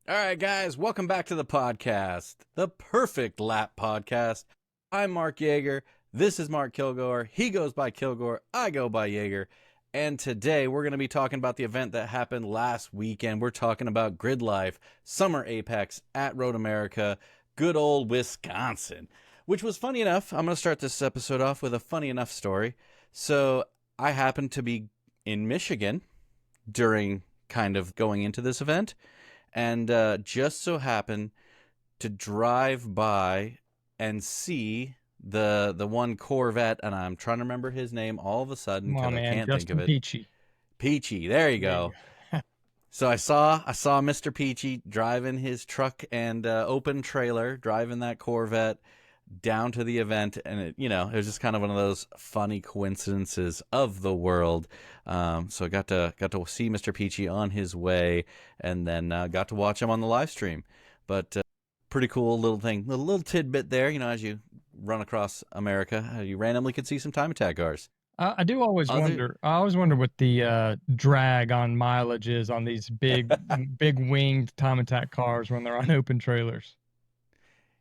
All right, guys, welcome back to the podcast, the Perfect Lap Podcast. I'm Mark Jager. This is Mark Kilgore. He goes by Kilgore. I go by Jager. And today we're going to be talking about the event that happened last weekend. We're talking about Gridlife Summer Apex at Road America, good old Wisconsin, which was funny enough. I'm going to start this episode off with a funny enough story. So I happened to be in Michigan during kind of going into this event, and just so happened to drive by and see the one Corvette, and I'm trying to remember his name all of a sudden Come because on, I man. can't think of Justin it. Peachy. Peachy, there you There you go. go. So I saw Mr. Peachy driving his truck and open trailer, driving that Corvette down to the event, and it was just kind of one of those funny coincidences of the world. So I got to see Mr. Peachy on his way, and then got to watch him on the live stream. But pretty cool little thing, little tidbit there. As you run across America, you randomly could see some time attack cars. I do always Other wonder. I always wonder what the drag on mileage is on these big winged time attack cars when they're on open trailers.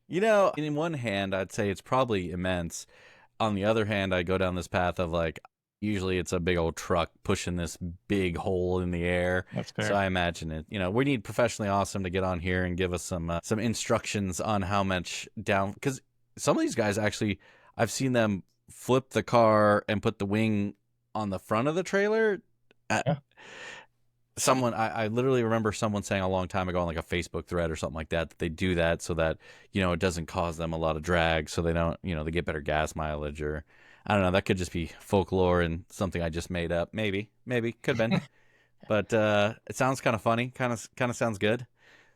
in one hand, I'd say it's probably immense. On the other hand, I go down this path of like, usually it's a big old truck pushing this big hole in the air. That's So fair. I imagine it. We need Professionally Awesome to get on here and give us some instructions on how much down, because some of these guys actually, I've seen them flip the car and put the wing on the front of the trailer. Uh, Yeah. I literally remember someone saying a long time ago on like a Facebook thread or something like that they do that so that it doesn't cause them a lot of drag, so they don't they get better gas mileage. Or I don't know, that could just be folklore and something I just made up. Maybe could have been. But it sounds kind of funny, kind of sounds good,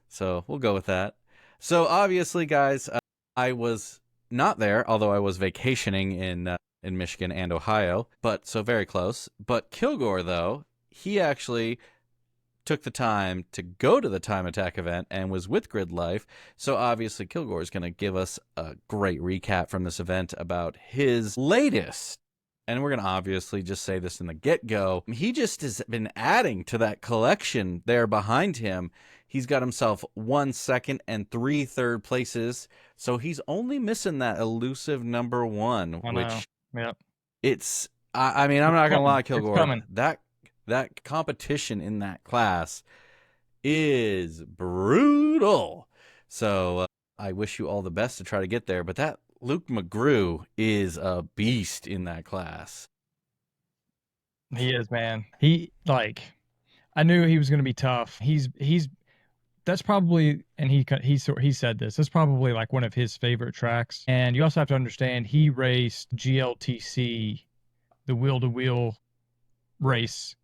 so we'll go with that. So obviously, guys, I was not there, although I was vacationing in Michigan and Ohio, but so very close. But Kilgore, though, he actually took the time to go to the Time Attack event and was with Grid Life. So obviously Kilgore is going to give us a great recap from this event about his latest. And we're going to obviously just say this in the get-go. He just has been adding to that collection there behind him. He's got himself 1 second and 3 third places. So he's only missing that elusive number 1, I know. which Yep. I mean, I'm It's not going to coming. lie, It's Kilgore. coming. That competition in that class is brutal. So I wish you all the best to try to get there. But that Luke McGrew is a beast in that class. He is, man. I knew he was going to be tough. That's probably, and he said this. That's probably like one of his favorite tracks. And you also have to understand he raced GLTC, the wheel to wheel race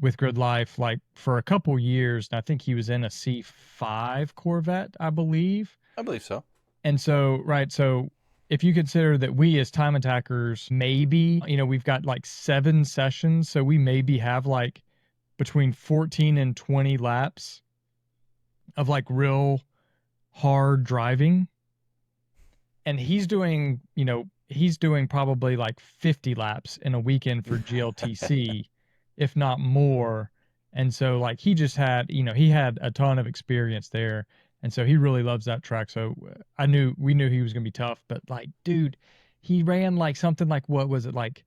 with Grid Life like for a couple years. And I think he was in a C5 Corvette, I believe. I believe so. And so, right, so if you consider that we as time attackers, maybe, we've got like 7 sessions, so we maybe have like between 14 and 20 laps of like real hard driving. And he's doing probably like 50 laps in a weekend for GLTC, if not more. And so like he had a ton of experience there. And so he really loves that track. So we knew he was going to be tough, but like, dude, he ran like something like, what was it, like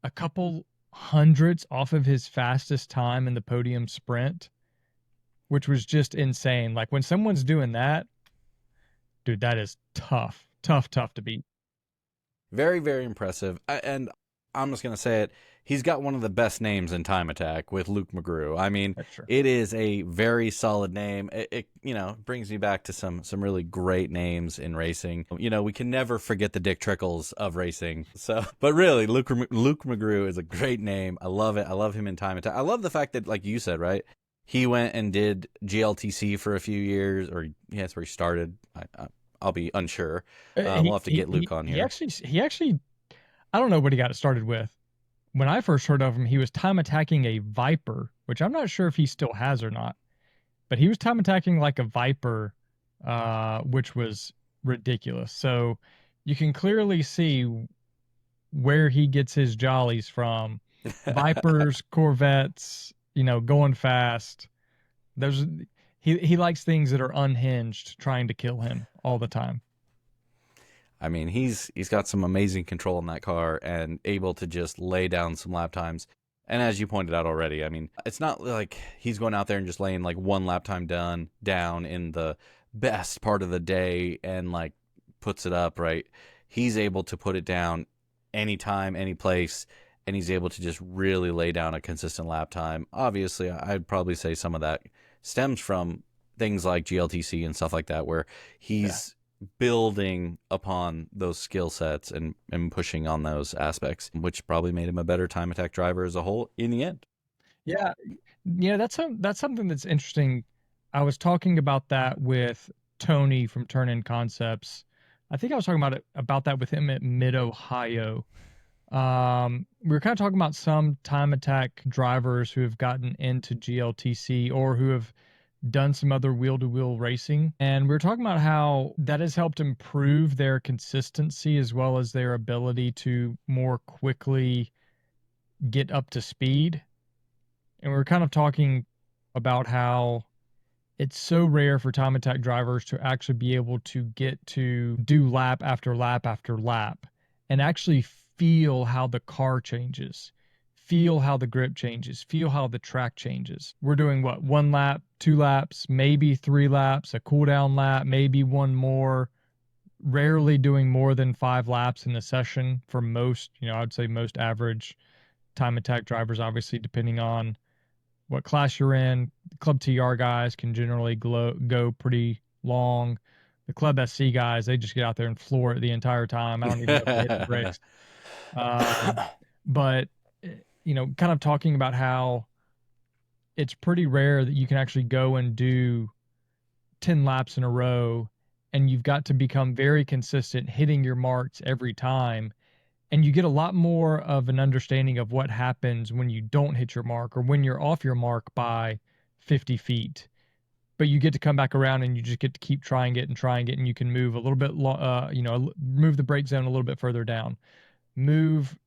a couple hundreds off of his fastest time in the podium sprint, which was just insane. Like when someone's doing that, dude, that is tough, tough, tough to beat. Very, very impressive. And I'm just going to say it. He's got one of the best names in Time Attack with Luke McGrew. I mean, That's true. it is a very solid name. It brings me back to some really great names in racing. We can never forget the Dick Trickles of racing. So, but really, Luke McGrew is a great name. I love it. I love him in Time Attack. I love the fact that, like you said, right, he went and did GLTC for a few years, or that's where he started. I'll be unsure. We'll have to get Luke on here. He actually, I don't know what he got it started with. When I first heard of him, he was time attacking a Viper, which I'm not sure if he still has or not, but he was time attacking like a Viper, which was ridiculous. So you can clearly see where he gets his jollies from. Vipers, Corvettes, going fast. There's he likes things that are unhinged, trying to kill him all the time. I mean, he's got some amazing control in that car and able to just lay down some lap times. And as you pointed out already, I mean, it's not like he's going out there and just laying like one lap time down in the best part of the day and like puts it up, right? He's able to put it down anytime, any place, and he's able to just really lay down a consistent lap time. Obviously, I'd probably say some of that stems from things like GLTC and stuff like that, where Yeah. he's building upon those skill sets and pushing on those aspects, which probably made him a better time attack driver as a whole in the end. Yeah. Yeah, that's something that's interesting. I was talking about that with Tony from Turn In Concepts. I think I was talking about that with him at Mid Ohio. We were kind of talking about some time attack drivers who have gotten into GLTC or who have done some other wheel to wheel racing. And we were talking about how that has helped improve their consistency as well as their ability to more quickly get up to speed. And we were kind of talking about how it's so rare for time attack drivers to actually be able to get to do lap after lap after lap and actually feel how the car changes, feel how the grip changes, feel how the track changes. We're doing what, 1 lap, 2 laps, maybe 3 laps, a cool down lap, maybe one more, rarely doing more than 5 laps in a session for most, I'd say most average time attack drivers, obviously, depending on what class you're in. The Club TR guys can generally go pretty long. The Club SC guys, they just get out there and floor it the entire time. I don't even know if they hit the brakes. Um, but, kind of talking about how it's pretty rare that you can actually go and do 10 laps in a row and you've got to become very consistent hitting your marks every time, and you get a lot more of an understanding of what happens when you don't hit your mark or when you're off your mark by 50 feet. But you get to come back around and you just get to keep trying it, and you can move a little bit, move the brake zone a little bit further down, move,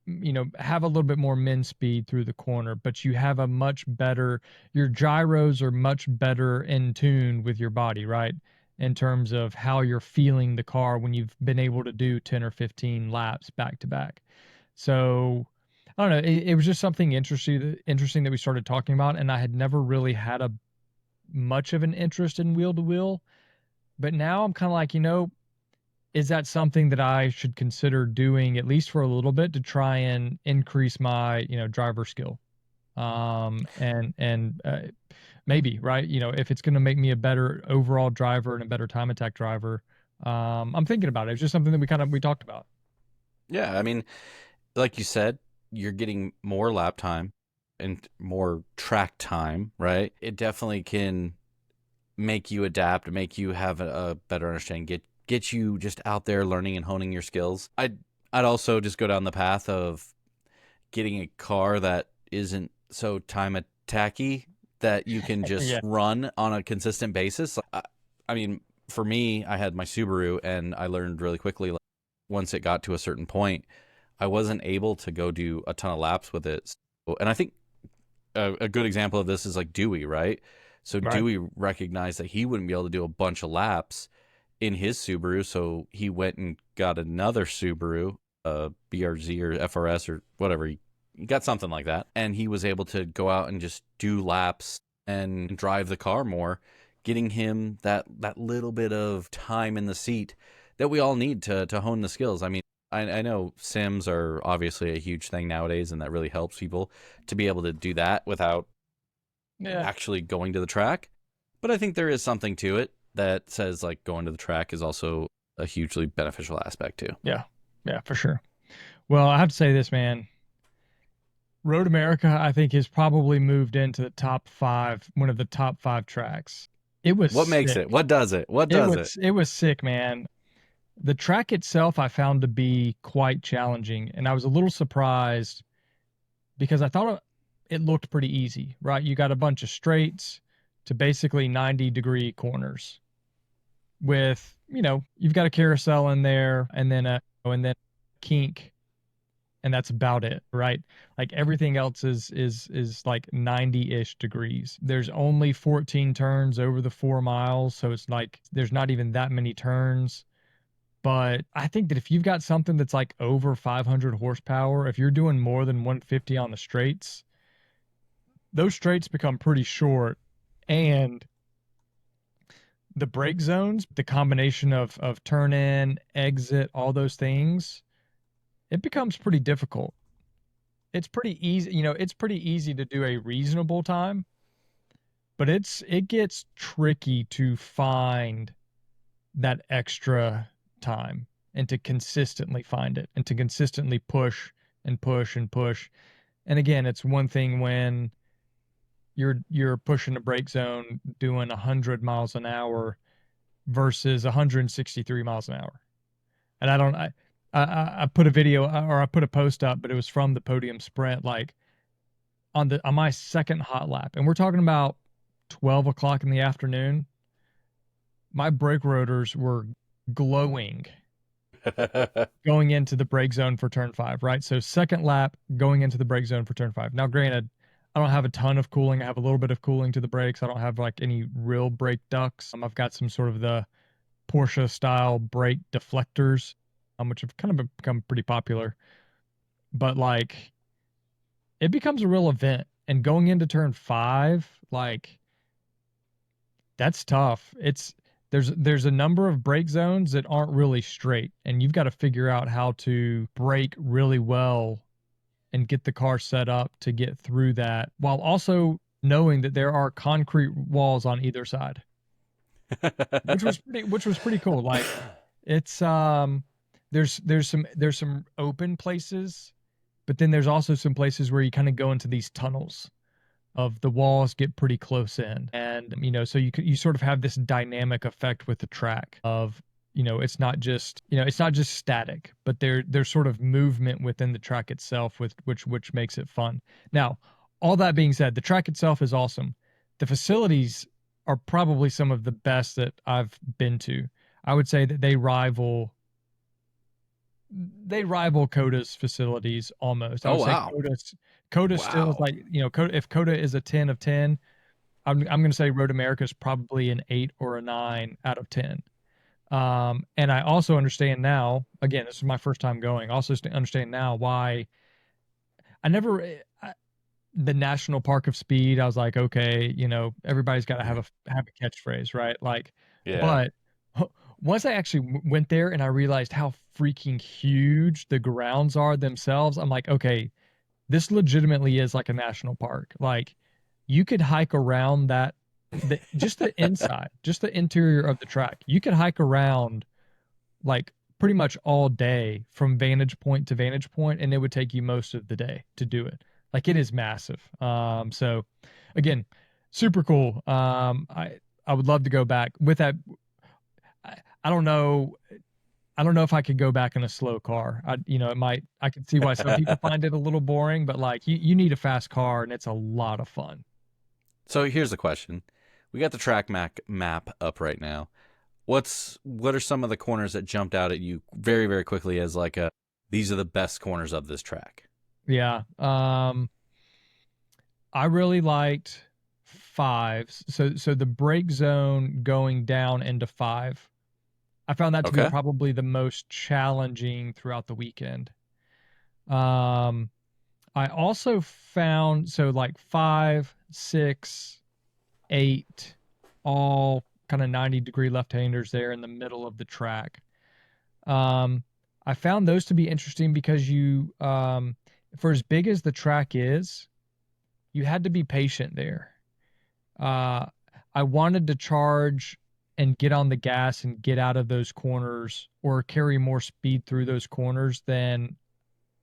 have a little bit more min speed through the corner, but you have a much better, your gyros are much better in tune with your body, right? In terms of how you're feeling the car when you've been able to do 10 or 15 laps back to back. So I don't know. It was just something interesting that we started talking about, and I had never really had a much of an interest in wheel to wheel, but now I'm kind of like, is that something that I should consider doing at least for a little bit to try and increase my, driver skill? And maybe, right, if it's going to make me a better overall driver and a better time attack driver, I'm thinking about it. It's just something that we talked about. Yeah, I mean, like you said, you're getting more lap time and more track time, right? It definitely can make you adapt, make you have a better understanding, get you just out there learning and honing your skills. I'd also just go down the path of getting a car that isn't so time attacky that you can just Yeah. run on a consistent basis. I mean, for me, I had my Subaru, and I learned really quickly, like, once it got to a certain point, I wasn't able to go do a ton of laps with it. And I think a good example of this is like Dewey, right? So Right. Dewey recognized that he wouldn't be able to do a bunch of laps in his Subaru, so he went and got another Subaru, BRZ or FRS or whatever. He got something like that, and he was able to go out and just do laps and drive the car more, getting him that little bit of time in the seat that we all need to hone the skills. I mean, I know sims are obviously a huge thing nowadays, and that really helps people to be able to do that without Yeah. actually going to the track. But I think there is something to it that says like going to the track is also a hugely beneficial aspect too. Yeah. Yeah, for sure. Well, I have to say this, man. Road America, I think, has probably moved into the top five, one of the top five tracks. It was What makes sick. it? What does it? What It does it? was it was sick, man. The track itself I found to be quite challenging, and I was a little surprised because I thought it looked pretty easy, right? You got a bunch of straights to basically 90-degree corners with, you've got a carousel in there and then a kink and that's about it, right? Like everything else is like 90-ish degrees. There's only 14 turns over the 4 miles, so it's like there's not even that many turns. But I think that if you've got something that's like over 500 horsepower, if you're doing more than 150 on the straights, those straights become pretty short. And the brake zones, the combination of turn in, exit, all those things, it becomes pretty difficult. It's pretty easy, it's pretty easy to do a reasonable time, but it gets tricky to find that extra time and to consistently find it and to consistently push and push and push. And again, it's one thing when you're pushing a brake zone doing 100 miles an hour versus 163 miles an hour. And I put a video or I put a post up, but it was from the podium sprint, like on my second hot lap, and we're talking about 12 o'clock in the afternoon. My brake rotors were glowing going into the brake zone for turn five, right? So second lap going into the brake zone for turn five. Now, granted, I don't have a ton of cooling. I have a little bit of cooling to the brakes. I don't have like any real brake ducts. I've got some sort of the Porsche style brake deflectors, which have kind of become pretty popular. But like, it becomes a real event. And going into turn five, like, that's tough. There's a number of brake zones that aren't really straight, and you've got to figure out how to brake really well and get the car set up to get through that while also knowing that there are concrete walls on either side, which was pretty cool. Like it's there's some open places, but then there's also some places where you kind of go into these tunnels of the walls get pretty close in, and so you sort of have this dynamic effect with the track of it's not just static, but there's sort of movement within the track itself, with which makes it fun. Now, all that being said, the track itself is awesome. The facilities are probably some of the best that I've been to. I would say that they rival Coda's facilities almost. I Oh would say wow. Coda still is Wow. like, Coda, if Coda is a 10 of 10, I'm going to say Road America is probably an 8 or a 9 out of 10. And I also understand now, again, this is my first time going, also understand now why I never, the National Park of Speed, I was like, okay, everybody's got to have a catchphrase, right? Like, Yeah. but once I actually went there and I realized how freaking huge the grounds are themselves, I'm like, okay, this legitimately is like a national park. Like, you could hike around just the inside, just the interior of the track. You could hike around like pretty much all day from vantage point to vantage point, and it would take you most of the day to do it. Like, it is massive. So again, super cool. I would love to go back with that. I, I don't know. I don't know if I could go back in a slow car. I could see why some people find it a little boring, but like you need a fast car and it's a lot of fun. So here's the question. We got the map up right now. What are some of the corners that jumped out at you very, very quickly as like these are the best corners of this track? Yeah. I really liked fives. So the break zone going down into five, I found that to be Okay. probably the most challenging throughout the weekend. Um, I also found, so like five, six, eight, all kind of 90-degree left-handers there in the middle of the track. Um, I found those to be interesting because for as big as the track is, you had to be patient there. Uh, I wanted to charge and get on the gas and get out of those corners or carry more speed through those corners than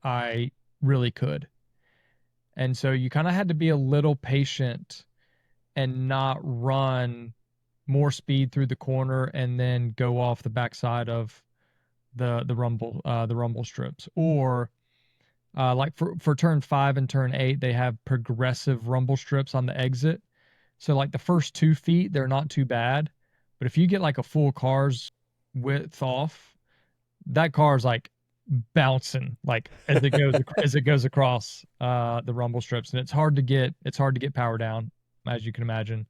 I really could. And so you kind of had to be a little patient and not run more speed through the corner and then go off the backside of the rumble strips. Or like for turn five and turn eight, they have progressive rumble strips on the exit. So like the first 2 feet, they're not too bad. But if you get like a full car's width off, that car's like bouncing like as it goes across the rumble strips, and it's hard to get power down, as you can imagine.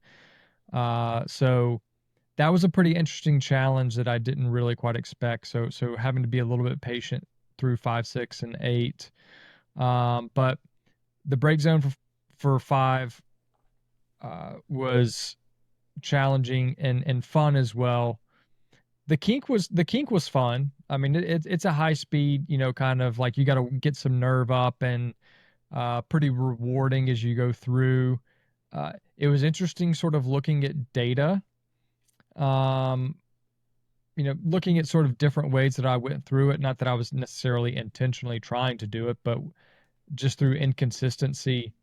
So that was a pretty interesting challenge that I didn't really quite expect. So having to be a little bit patient through 5, 6, and 8. But the break zone for 5 was challenging and fun as well. The kink was fun. I mean, it's a high speed, kind of like you got to get some nerve up, and pretty rewarding as you go through. It was interesting, sort of looking at data. Um, looking at sort of different ways that I went through it. Not that I was necessarily intentionally trying to do it, but just through inconsistency.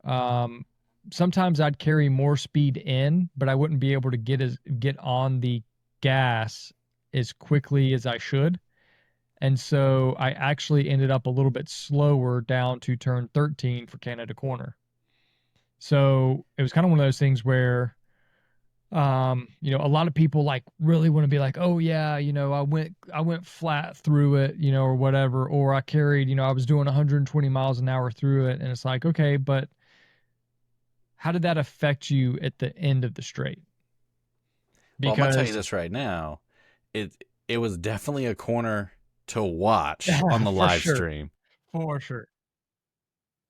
Um, Sometimes I'd carry more speed in, but I wouldn't be able to get on the gas as quickly as I should. And so I actually ended up a little bit slower down to turn 13 for Canada Corner. So it was kind of one of those things where a lot of people like really want to be like, oh yeah, I went flat through it, or whatever, or I carried, I was doing 120 miles an hour through it. And it's like, okay, but how did that affect you at the end of the straight? Well, I'm gonna tell you Because this right now. It was definitely a corner to watch on the for live sure, stream. for sure,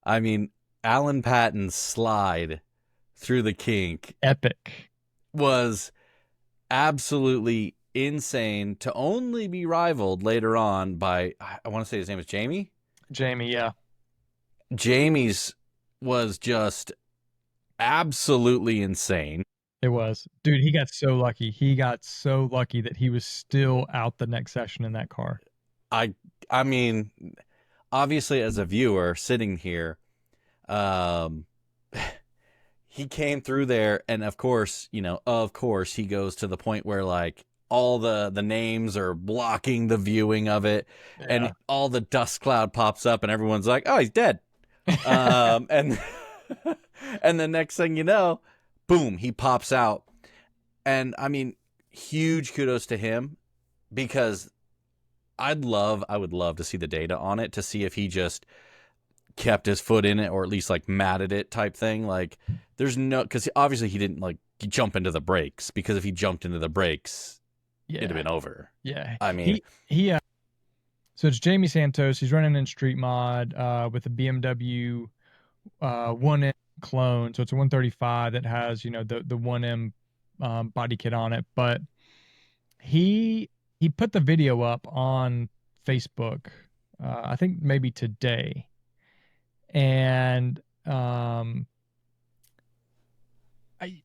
I mean, Alan Patton's slide through the kink epic. was absolutely insane, to only be rivaled later on by, I want to say his name is Jamie. Jamie, yeah, Jamie's was just absolutely insane. it was. Dude, he got so lucky. He got so lucky that he was still out the next session in that car. I I mean, obviously as a viewer sitting here, um he came through there, and of course he goes to the point where like all the names are blocking the viewing of it, and Yeah. all the dust cloud pops up and everyone's like, oh, he's dead. And and the next thing you know, boom, he pops out. And I mean, huge kudos to him, because I would love to see the data on it, to see if he just kept his foot in it, or at least like matted it type thing. Like, there's no, because obviously he didn't like jump into the brakes, because if he jumped into the brakes, it'd have Yeah. been over. Yeah. I mean, He so it's Jamie Santos. He's running in Street Mod with a BMW 1M clone. So it's a 135 that has, the 1M body kit on it. But he he put the video up on Facebook, I think maybe today. And he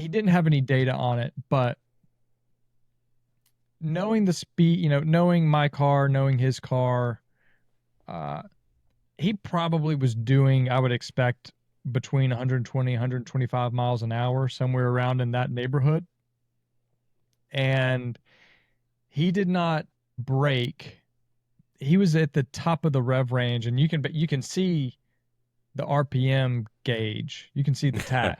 didn't have any data on it, but knowing the speed, knowing my car, knowing his car, uh, he probably was doing, I would expect, between 120, 125 miles an hour, somewhere around in that neighborhood. And he did not brake. He was at the top of the rev range, and you can see the RPM gauge. You can see the tach.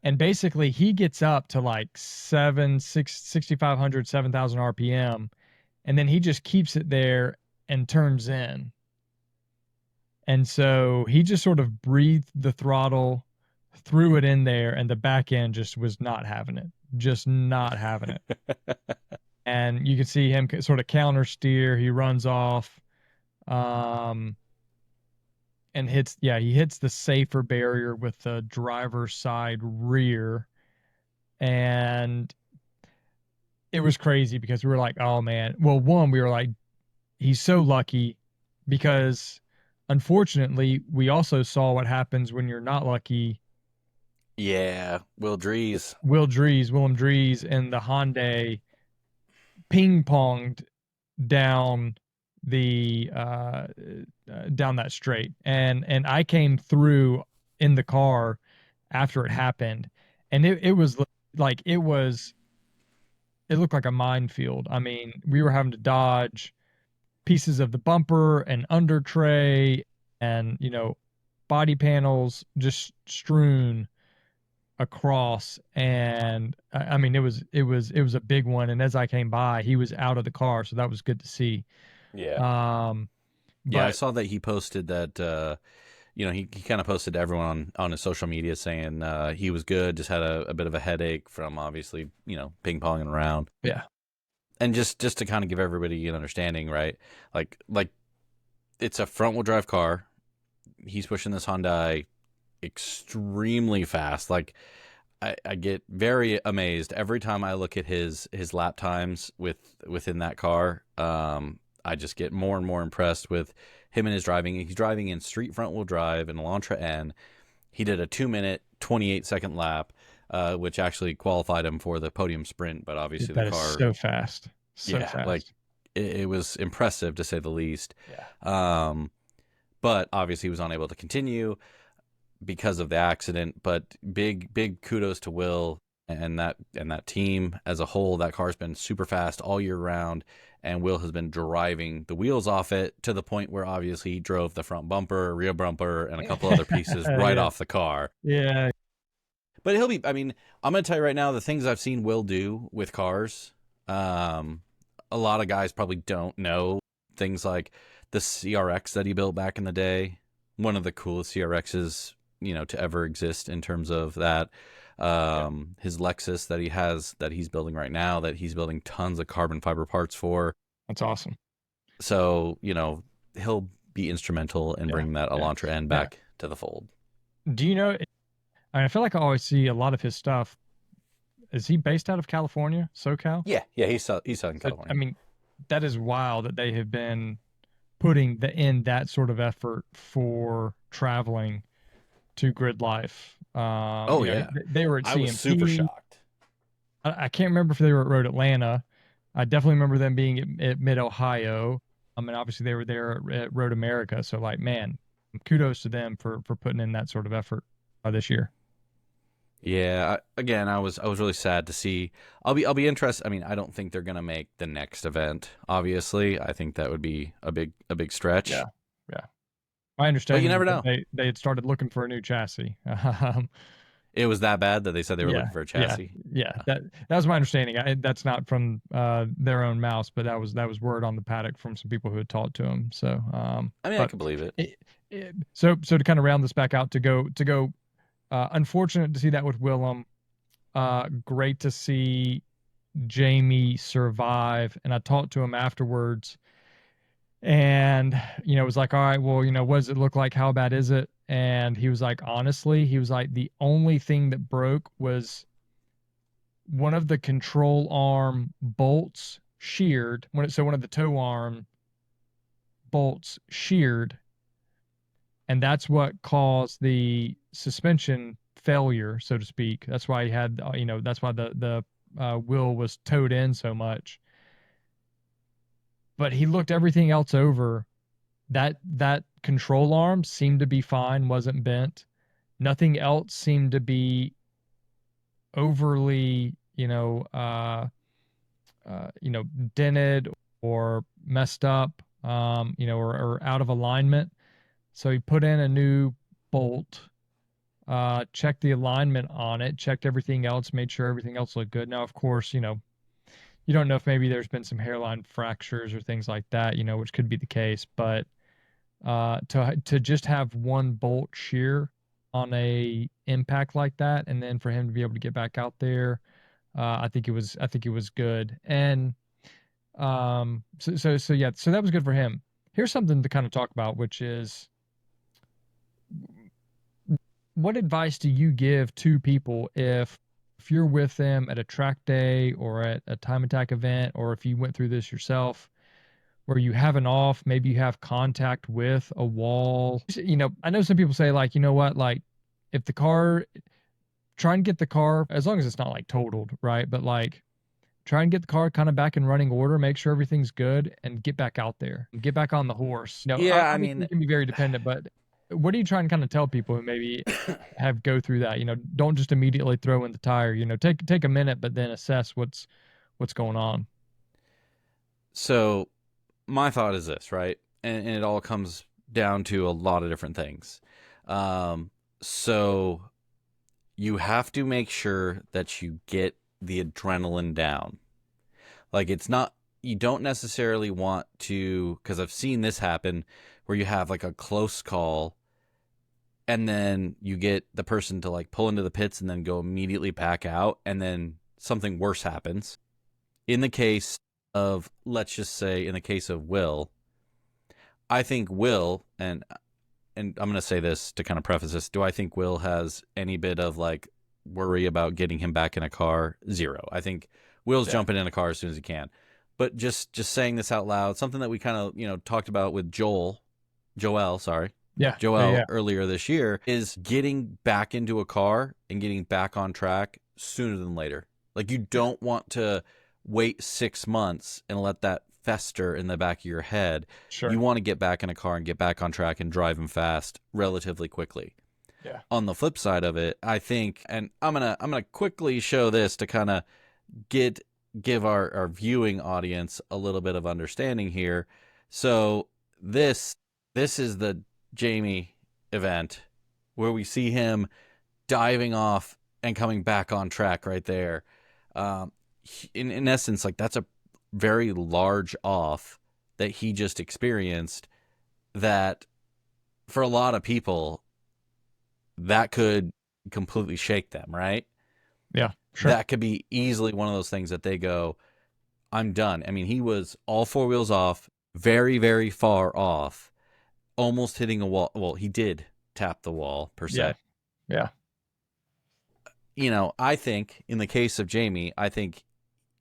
And basically he gets up to like 6,500, 7,000 RPM, and then he just keeps it there and turns in. And so he just sort of breathed the throttle, threw it in there, and the back end just was not having it, just not having it. And you can see him sort of counter steer. He runs off, um, and he hits the safer barrier with the driver's side rear. And it was crazy because we were like, oh man. Well, one, we were like, he's so lucky, because unfortunately, we also saw what happens when you're not lucky. Yeah, Will Drees. Willem Drees, and the Hyundai ping ponged down the down that straight, and I came through in the car after it happened, and it was like it looked like a minefield. I mean, we were having to dodge pieces of the bumper and under tray, and body panels just strewn across. And I mean, it was a big one, and as I came by, he was out of the car, so that was good to see. Yeah. Um, Yeah, I but saw that he posted that he kind of posted to everyone on his social media saying he was good, just had a bit of a headache from obviously, ping ponging around. yeah, And just to kind of give everybody an understanding, right? Like it's a front wheel drive car. He's pushing this Hyundai extremely fast. Like I get very amazed every time I look at his lap times within that car. I just get more and more impressed with him and his driving. He's driving in street front wheel drive in Elantra N. He did a 2 minute 28-second lap, which actually qualified him for the podium sprint. But obviously the that is car, so fast, so yeah, like fast. it was impressive to say the least. Yeah, Um, but obviously he was unable to continue because of the accident. But big kudos to Will and that team as a whole. That car's been super fast all year round, and Will has been driving the wheels off it to the point where obviously he drove the front bumper, rear bumper, and a couple other pieces right yeah, off the car. yeah. But he'll be. I mean, I'm going to tell you right now, the things I've seen Will do with cars. Um, a lot of guys probably don't know things like the CRX that he built back in the day. One of the coolest CRXs, to ever exist in terms of that. Yeah. His Lexus that he's building right now, that he's building tons of carbon fiber parts for. That's awesome. So, he'll be instrumental in Yeah, bringing that yeah. Elantra N Now, back to the fold. do you know? I feel like I always see a lot of his stuff. Is he based out of California, SoCal? Yeah, yeah, he's Southern So, I California. mean, that is wild that they have been putting in that sort of effort for traveling to Grid Life. Oh yeah. They were at I was super CMP. shocked. I can't remember if they were at Road Atlanta. I definitely remember them being at Mid Ohio. I mean, obviously they were there at Road America. So, like, man, kudos to them for putting in that sort of effort this year. Yeah, again, I was really sad to see. I'll be interested. I mean, I don't think they're gonna make the next event. Obviously, I think that would be a big Yeah, stretch. yeah. My But you understanding is never that know. they had started looking for a new chassis. It was that bad that they said they were Yeah, looking for a yeah, chassis. yeah. Yeah. That was my understanding. That's not from their own mouths, but that was word on the paddock from some people who had talked to him. So, I mean, I but can believe it. so to kind of round this back out, to go. Unfortunate to see that with Willem. Great to see Jamie survive. And I talked to him afterwards, and it was like, all right, well, what does it look like? How bad is it? And he was like, honestly, he was like, the only thing that broke was one of the control arm bolts sheared. So one of the toe arm bolts sheared, and that's what caused the suspension failure, so to speak. That's why he had, that's why the wheel was towed in so much. But he looked everything else over. That control arm seemed to be fine, wasn't bent. Nothing else seemed to be overly, dented or messed up, or out of alignment. So he put in a new bolt, checked the alignment on it, checked everything else, made sure everything else looked good. Now, of course, you don't know if maybe there's been some hairline fractures or things like that, which could be the case. But to just have one bolt shear on a impact like that, and then for him to be able to get back out there, I think it was good. And so yeah, so that was good for him. Here's something to kind of talk about, which is, what advice do you give to people if you're with them at a track day or at a time attack event, or if you went through this yourself, where you have an off, maybe you have contact with a wall. I know some people say, like, you know what, like, if the car, try and get the car, as long as it's not like totaled, right? But like, try and get the car kind of back in running order, make sure everything's good, and get back out there, get back on the horse. Yeah, I Obviously mean, you can be very dependent, but what are you trying to kind of tell people who maybe have go through that? Don't just immediately throw in the tire. Take a minute, but then assess what's going on. so my thought is this, right? And it all comes down to a lot of different things. So you have to make sure that you get the adrenaline down. Like, it's not you don't necessarily want to, because I've seen this happen where you have like a close call and then you get the person to like pull into the pits and then go immediately back out, and then something worse happens. In the case of, let's just say, in the case of Will, I think Will, and I'm going to say this to kind of preface this, do I think Will has any bit of like worry about getting him back in a car? Zero. I think Will's jumping in a car as soon as he can. But just saying this out loud, something that we kind of, talked about with Joel, sorry, Yeah. Yeah. Joel Yeah. earlier this year, is getting back into a car and getting back on track sooner than later. Like, you don't want to wait 6 months and let that fester in the back of your head. Sure. You want to get back in a car and get back on track and drive them fast relatively quickly. Yeah. On the flip side of it, I think, and I'm gonna quickly show this to kind of give our viewing audience a little bit of understanding here. So this is the Jamie event where we see him diving off and coming back on track right there. In essence, like, that's a very large off that he just experienced, that for a lot of people that could completely shake them, right? Yeah. Sure. That could be easily one of those things that they go, I'm done. I mean, he was all four wheels off, very, very far off, almost hitting a wall. Well, he did tap the wall, per se. Yeah. I think in the case of Jamie, I think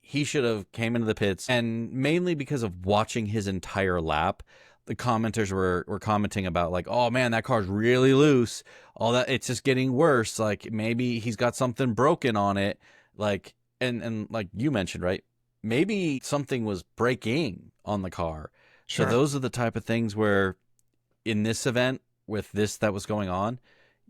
he should have came into the pits, and mainly because of watching his entire lap, the commenters were commenting about like, oh man, that car's really loose. All that, it's just getting worse. Like, maybe he's got something broken on it. Like, and like you mentioned, right? Maybe something was breaking on the car. Sure. So those are the type of things where, in this event with this that was going on,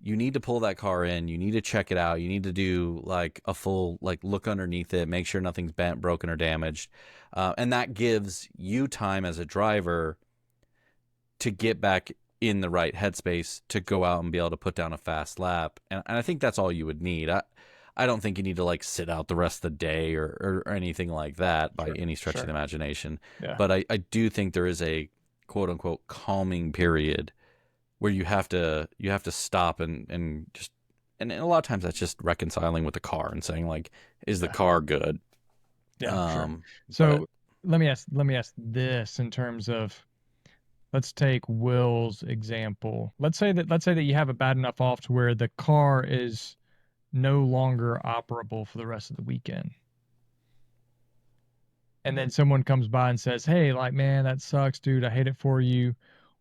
you need to pull that car in. You need to check it out. You need to do like a full like look underneath it, make sure nothing's bent, broken, or damaged, and that gives you time as a driver to get back in the right headspace to go out and be able to put down a fast lap. And I think that's all you would need. I don't think you need to like sit out the rest of the day or anything like that by any stretch of the imagination. Yeah. But I do think there is a quote unquote calming period where you have to stop and just, and a lot of times that's just reconciling with the car and saying like, is the car good? Yeah. Sure. So but, let me ask this in terms of, let's take Will's example. Let's say that you have a bad enough off to where the car is no longer operable for the rest of the weekend. And then someone comes by and says, "Hey, like, man, that sucks, dude. I hate it for you.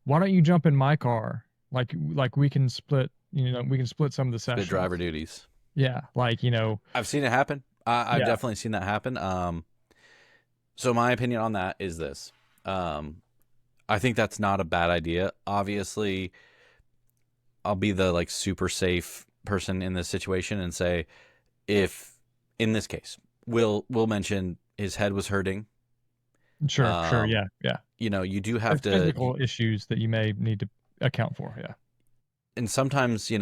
Why don't you jump in my car? Like we can split, we can split some of the sessions." split driver duties. Yeah, like, I've seen it happen. I've Yeah. definitely seen that happen. So my opinion on that is this. I think that's not a bad idea. Obviously, I'll be the like super safe person in this situation and say, if in this case, we'll mention his head was hurting. Sure, yeah. You do have There's to, physical issues that you may need to account for, yeah. and sometimes in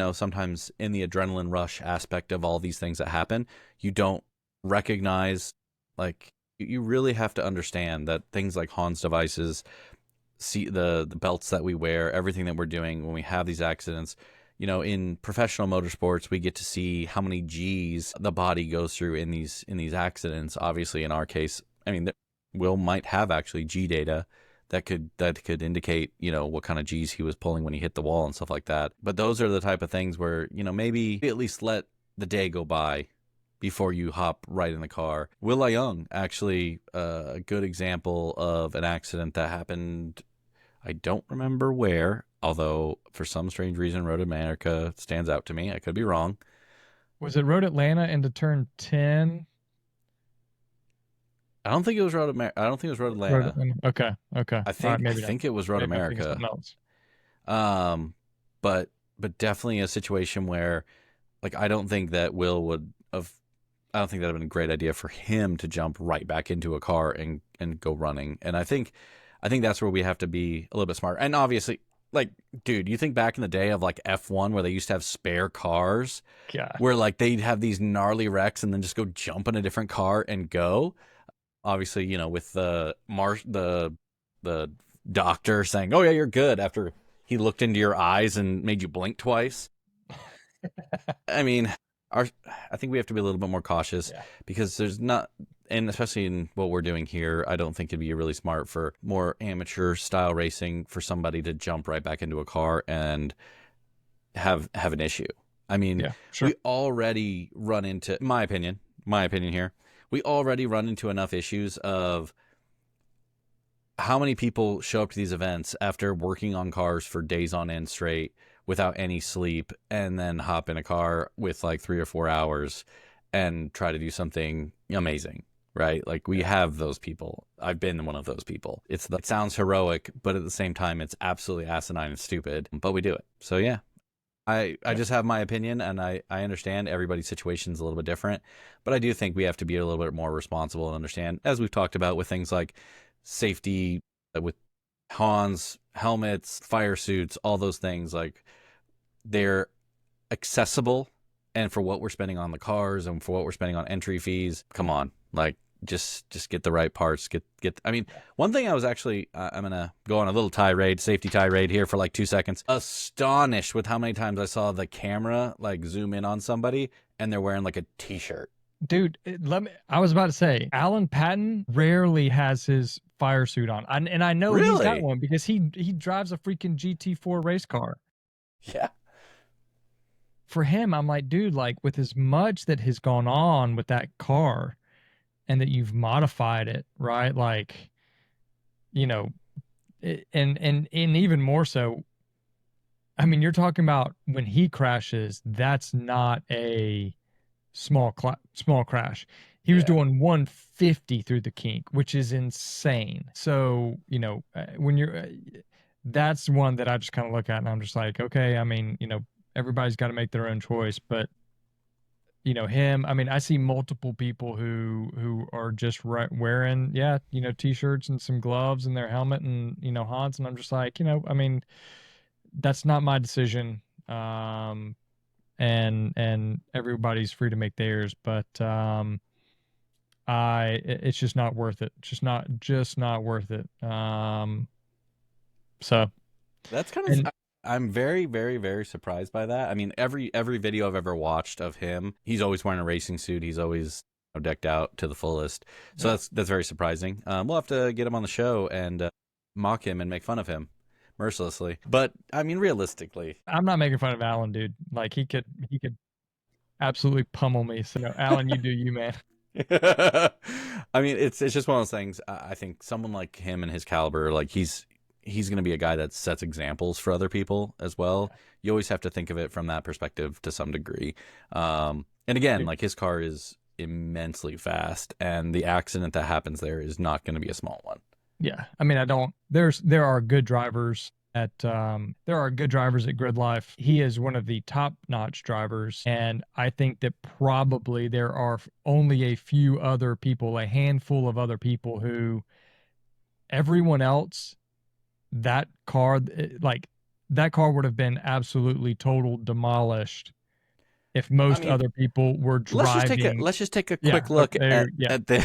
the adrenaline rush aspect of all these things that happen, you don't recognize, like, you really have to understand that things like Hans devices, see the belts that we wear, everything that we're doing when we have these accidents. In professional motorsports, we get to see how many G's the body goes through in these accidents. Obviously, in our case, I mean, Will might have actually G data that could indicate, what kind of G's he was pulling when he hit the wall and stuff like that. But those are the type of things where, maybe at least let the day go by before you hop right in the car. Will Young, actually, a good example of an accident that happened, I don't remember where, although for some strange reason Road America stands out to me. I could be wrong. Was it Road Atlanta into turn 10? I don't think it was Road America. I don't think it was Road Atlanta. Okay. I think it was Road America. But definitely a situation where, like, I don't think that Will would have. I don't think that would have been a great idea for him to jump right back into a car and go running. And I think that's where we have to be a little bit smarter. And obviously, like, dude, you think back in the day of like F1 where they used to have spare cars, where like they'd have these gnarly wrecks and then just go jump in a different car and go. obviously, with the doctor saying, "Oh yeah, you're good," after he looked into your eyes and made you blink twice. I mean, our I think we have to be a little bit more cautious Yeah. because there's not, and especially in what we're doing here, I don't think it'd be really smart for more amateur style racing for somebody to jump right back into a car and have an issue. I mean, Yeah, sure. we already run into, my opinion here, we already run into enough issues of how many people show up to these events after working on cars for days on end straight without any sleep and then hop in a car with like 3 or 4 hours and try to do something amazing, right? Like we Yeah. have those people. I've been one of those people. It sounds heroic, but at the same time it's absolutely asinine and stupid, but we do it. So yeah, I Yeah. just have my opinion, and I understand everybody's situation is a little bit different, but I do think we have to be a little bit more responsible and understand, as we've talked about with things like safety, with Hans, helmets, fire suits, all those things, like they're accessible, and for what we're spending on the cars and for what we're spending on entry fees, come on, like just get the right parts. Get. I mean, Yeah. one thing I was actually I'm gonna go on a little safety tirade here for like 2 seconds. Astonished with how many times I saw the camera like zoom in on somebody and they're wearing like a t-shirt. Dude, I was about to say, Alan Patton rarely has his fire suit on. And I know he's got Really? one because he drives a freaking GT4 race car. Yeah. For him, I'm like, dude, like with as much that has gone on with that car and that you've modified it, right? Like, you know, and even more so, I mean, you're talking about when he crashes, that's not a small crash. He was Yeah. doing 150 through the kink, which is insane. So, when you're that's one that I just kind of look at and I'm just like, okay, I mean, everybody's got to make their own choice, but him, I mean, I see multiple people who are just wearing, yeah, t-shirts and some gloves and their helmet and, Hans, and I'm just like, I mean, that's not my decision. And everybody's free to make theirs, but it's just not worth it. Just not worth it. So That's kind of and I'm very very very surprised by that. I mean, every video I've ever watched of him, he's always wearing a racing suit. He's always decked out to the fullest. So yeah, that's very surprising. We'll have to get him on the show and mock him and make fun of him mercilessly. But I mean, realistically, I'm not making fun of Alan, dude. Like he could absolutely pummel me. So Alan, you do you, man. I mean, it's just one of those things. I think someone like him and his caliber, like he's going to be a guy that sets examples for other people as well. Yeah, You always have to think of it from that perspective to some degree. And again, dude. like his car is immensely fast, and the accident that happens there is not going to be a small one. Yeah. I mean, I don't. There are good drivers at Gridlife. He is one of the top-notch drivers, and I think that probably there are only a few other people, a handful of other people who everyone else that car like that car would have been absolutely total demolished if I most mean, other people were driving. let's just take a Yeah, quick look there. Yeah, at the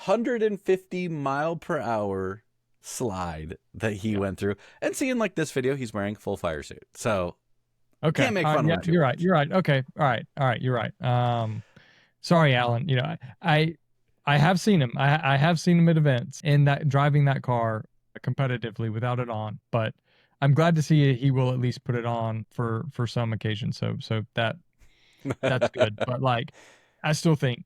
150 mile per hour slide that he yeah. went through, and seeing like this video, he's wearing full fire suit, so Okay. can't make fun of Yeah, him too you're right. much. You're right. Okay. All right. All right. You're right. Sorry, Alan. I I have seen him. I have seen him at events in that driving that car competitively without it on, but I'm glad to see he will at least put it on for some occasion. So that's good. But like, I still think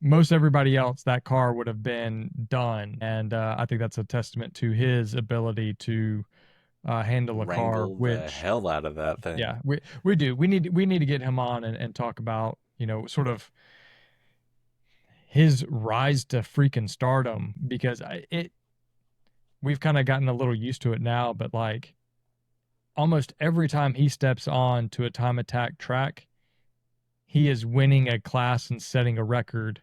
most everybody else that car would have been done, and I think that's a testament to his ability to handle a car. Wrangle the Which, hell out of that thing. yeah, we do. We need to get him on and talk about sort of his rise to freaking stardom because we've kind of gotten a little used to it now, but like almost every time he steps on to a time attack track, he is winning a class and setting a record,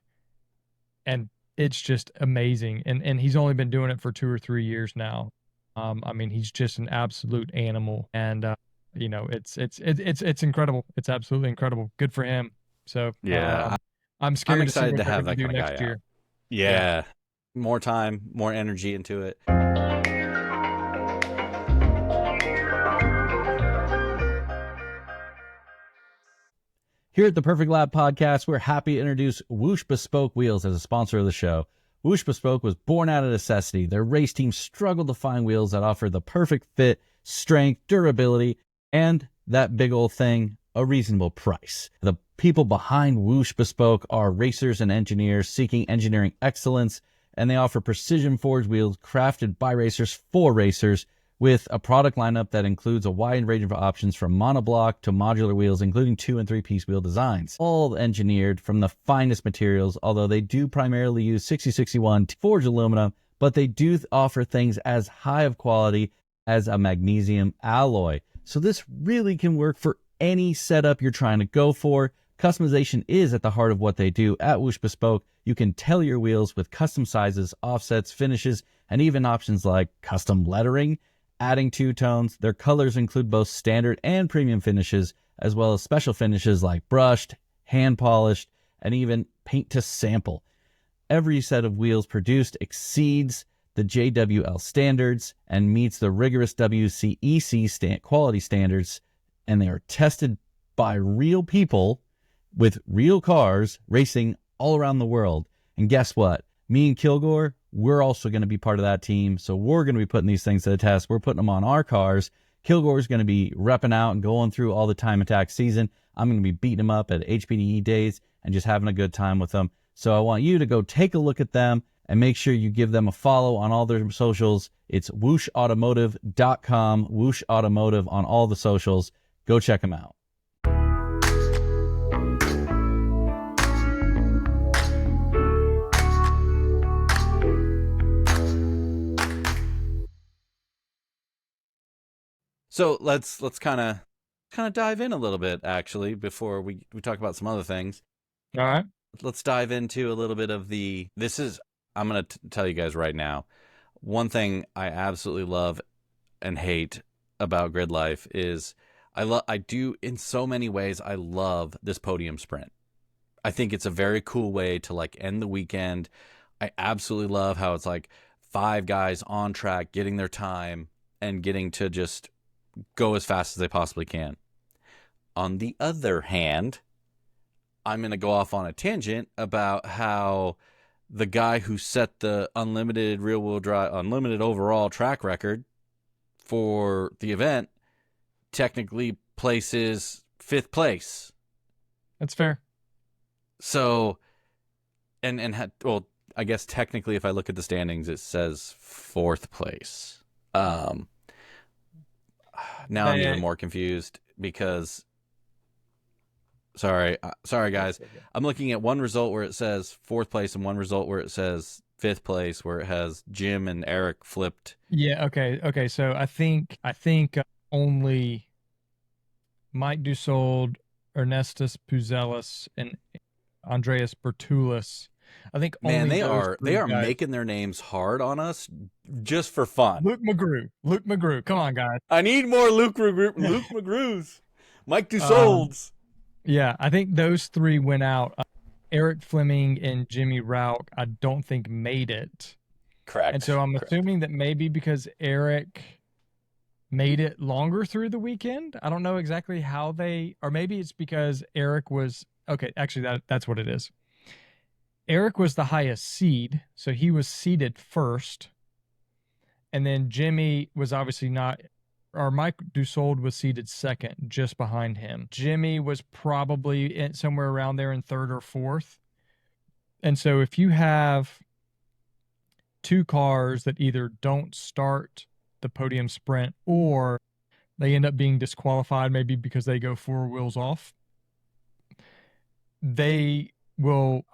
and it's just amazing. And he's only been doing it for 2 or 3 years now. I mean, he's just an absolute animal, and it's incredible. It's absolutely incredible. Good for him. So Yeah, I'm I'm scared to see excited what to they're have going to that do kind of guy next out. year. Yeah. Yeah. More time, more energy into it. Here at the Perfect Lab Podcast, we're happy to introduce Whoosh Bespoke Wheels as a sponsor of the show. Whoosh Bespoke was born out of necessity. Their race team struggled to find wheels that offer the perfect fit, strength, durability, and that big old thing, a reasonable price. The people behind Whoosh Bespoke are racers and engineers seeking engineering excellence, and they offer precision forged wheels crafted by racers for racers, with a product lineup that includes a wide range of options from monoblock to modular wheels, including 2- and 3-piece wheel designs, all engineered from the finest materials, although they do primarily use 6061 forged aluminum, but they do offer things as high of quality as a magnesium alloy. So this really can work for any setup you're trying to go for. Customization is at the heart of what they do at Whoosh Bespoke. You can tailor your wheels with custom sizes, offsets, finishes, and even options like custom lettering, adding two-tones. Their colors include both standard and premium finishes, as well as special finishes like brushed, hand-polished, and even paint to sample. Every set of wheels produced exceeds the JWL standards and meets the rigorous WCEC quality standards, and they are tested by real people with real cars racing all around the world. And guess what? Me and Kilgore, we're also going to be part of that team. So we're going to be putting these things to the test. We're putting them on our cars. Kilgore's going to be repping out and going through all the time attack season. I'm going to be beating them up at HPDE days and just having a good time with them. So I want you to go take a look at them and make sure you give them a follow on all their socials. It's whooshautomotive.com, Whoosh Automotive on all the socials. Go check them out. So let's kind of dive in a little bit, actually, before we talk about some other things. All right. Let's dive into a little bit of I'm going to tell you guys right now, one thing I absolutely love and hate about Gridlife is I do in so many ways. I love this podium sprint. I think it's a very cool way to like end the weekend. I absolutely love how it's like 5 guys on track, getting their time and getting to just go as fast as they possibly can. On the other hand, I'm going to go off on a tangent about how the guy who set the unlimited rear-wheel drive, unlimited overall track record for the event technically places 5th place. That's fair. So, well, I guess technically if I look at the standings, it says 4th place. Now I'm even more confused because sorry guys. I'm looking at one result where it says 4th place and one result where it says 5th place, where it has Jim and Eric flipped. Yeah, okay. So I think only Mike Dusold, Ernestus Puzelis, and Andreas Bertulis. I think Man, they are guys. making their names hard on us just for fun. Luke McGrew. Come on, guys. I need more Luke McGrews. Mike Dusolds. Yeah, I think those 3 went out. Eric Fleming and Jimmy Rauch, I don't think made it. Correct. And so I'm assuming that maybe because Eric made it longer through the weekend. I don't know exactly how or maybe it's because Eric was, okay, actually that's what it is. Eric was the highest seed, so he was seeded first. And then Jimmy was obviously not, or Mike Dusold was seeded second, just behind him. Jimmy was probably somewhere around there in 3rd or 4th. And so if you have 2 cars that either don't start the podium sprint or they end up being disqualified, maybe because they go 4 wheels off, they will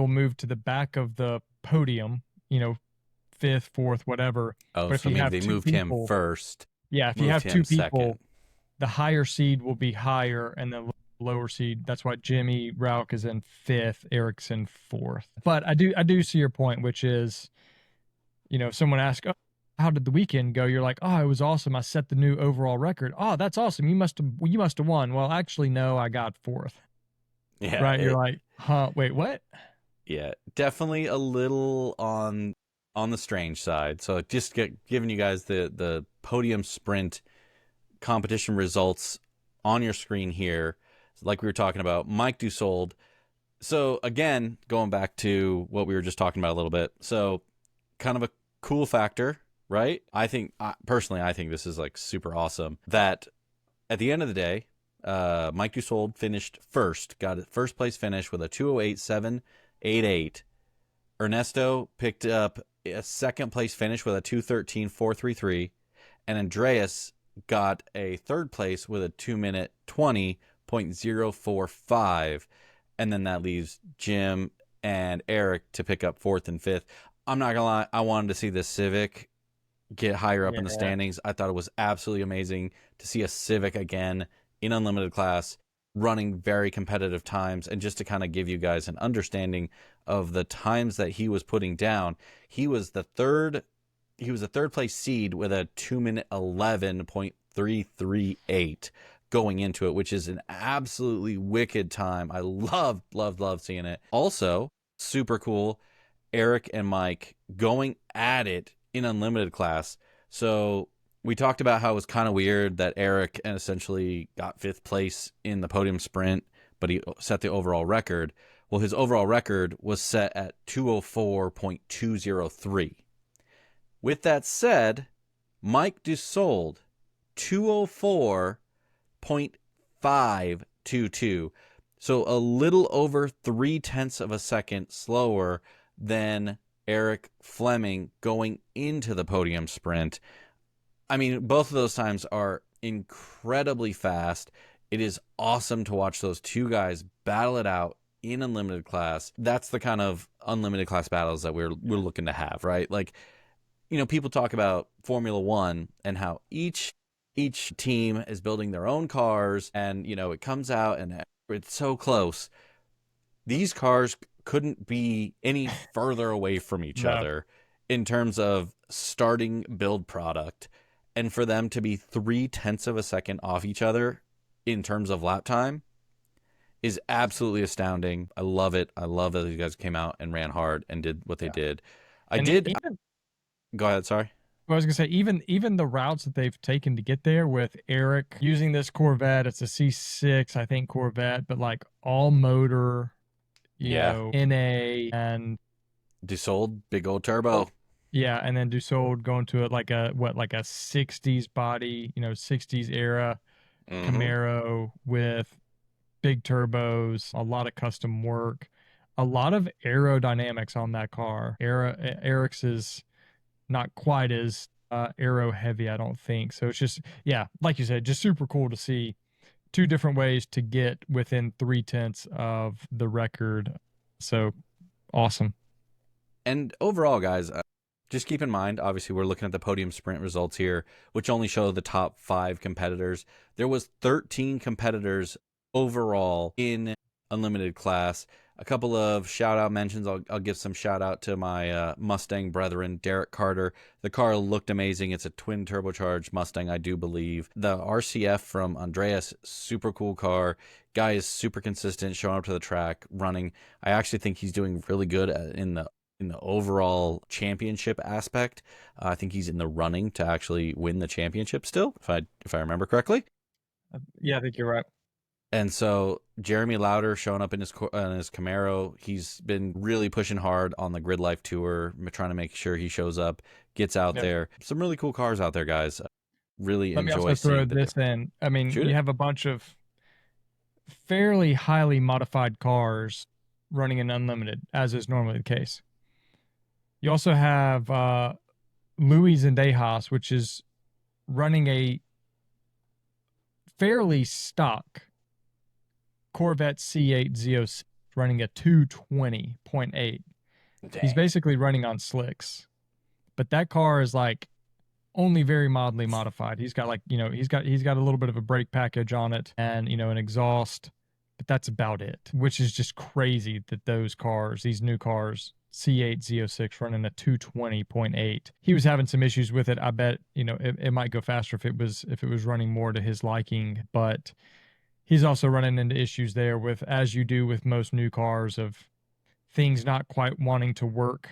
move to the back of the podium, 5th, 4th, whatever. Oh, but so maybe they moved him first. Yeah, if you have 2 people, second, the higher seed will be higher, and the lower seed. That's why Jimmy Rauch is in 5th, Eric's in 4th. But I do see your point, which is, if someone asks, "Oh, how did the weekend go?" You're like, "Oh, it was awesome. I set the new overall record." "Oh, that's awesome. You must have won." Well, actually, no, I got 4th. Yeah. Right? You're like, "Huh? Wait, what?" Yeah, definitely a little on the strange side. So just giving you guys the podium sprint competition results on your screen here. Like we were talking about, Mike Dusold. So again, going back to what we were just talking about a little bit. So kind of a cool factor, right? I think personally, I think this is like super awesome that at the end of the day, Mike Dusold finished first, got a first place finish with a 208.788. Ernesto picked up a second place finish with a 213.433, and Andreas got a third place with a 2-minute 20.045, and then that leaves Jim and Eric to pick up fourth and fifth. I'm not gonna lie, I wanted to see this Civic get higher up in the Yeah. standings. I thought it was absolutely amazing to see a Civic again in unlimited class running very competitive times, and just to kind of give you guys an understanding of the times that he was putting down. He was the third place seed with a 2-minute 11.338 going into it, which is an absolutely wicked time. I love seeing it. Also, super cool, Eric and Mike going at it in unlimited class. So we talked about how it was kind of weird that Eric essentially got fifth place in the podium sprint, but he set the overall record. Well, his overall record was set at 204.203. With that said, Mike Dusold, 204.522. So a little over 3/10 of a second slower than Eric Fleming going into the podium sprint. I mean, both of those times are incredibly fast. It is awesome to watch those two guys battle it out in unlimited class. That's the kind of unlimited class battles that we're looking to have, right? Like, people talk about Formula One and how each team is building their own cars, and it comes out and it's so close. These cars couldn't be any further away from each No. other in terms of starting build product, and for them to be 3/10 of a second off each other in terms of lap time is absolutely astounding. I love it. I love that these guys came out and ran hard and did what they Yeah. did. I And did. even Go ahead. Sorry. I was gonna say, even the routes that they've taken to get there with Eric using this Corvette, it's a C6, I think, Corvette, but like all motor, Yeah. NA, and Dusold, big old turbo. yeah, and then Dussault going to it like a 60s body, 60s era Mm-hmm. Camaro with big turbos, a lot of custom work, a lot of aerodynamics on that car. Eric's is not quite as aero heavy, I don't think. So it's just, yeah, like you said, just super cool to see two different ways to get within 3/10 of the record. So awesome. And overall, guys, just keep in mind, obviously, we're looking at the podium sprint results here, which only show the top 5 competitors. There was 13 competitors overall in unlimited class. A couple of shout out mentions. I'll give some shout out to my Mustang brethren, Derek Carter. The car looked amazing. It's a twin turbocharged Mustang, I do believe. The RCF from Andreas, super cool car. Guy is super consistent, showing up to the track, running. I actually think he's doing really good in the overall championship aspect. I think he's in the running to actually win the championship still, if I remember correctly. Yeah, I think you're right. And so Jeremy Lauder showing up in his Camaro. He's been really pushing hard on the Gridlife tour, trying to make sure he shows up, gets out Yep. there. Some really cool cars out there, guys. Really Let me enjoy also throw seeing the this difference. in. I mean, Shoot you it. have a bunch of fairly highly modified cars running in unlimited, as is normally the case. You also have Louis Zendejas, which is running a fairly stock Corvette C8 Z06, running a 220.8. He's Dang. basically running on slicks, but that car is like only very mildly modified. He's got like, he's got a little bit of a brake package on it and, an exhaust, but that's about it, which is just crazy that these new cars, C8 Z06 running a 220.8. He was having some issues with it. I bet, it might go faster if it was running more to his liking, but he's also running into issues there with, as you do with most new cars, of things not quite wanting to work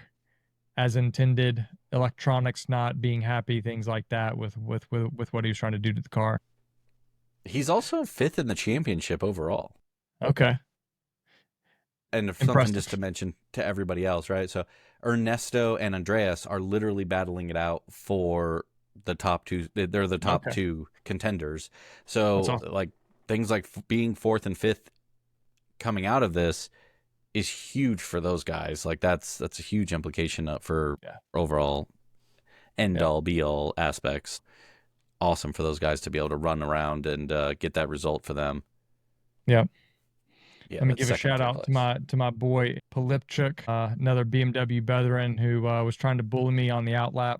as intended, electronics not being happy, things like that with what he was trying to do to the car. He's also fifth in the championship overall. Okay. And something just to Impressive. mention to everybody else, right? So Ernesto and Andreas are literally battling it out for the top two. They're the top Okay. two contenders. That's So awesome. like things like being fourth and fifth coming out of this is huge for those guys. Like that's a huge implication for Yeah. overall end Yep. all be all aspects. Awesome for those guys to be able to run around and get that result for them. Yep. Yeah, Let me that's give a second and shout third out place. to my boy Polipchuk, another BMW veteran who was trying to bully me on the outlap.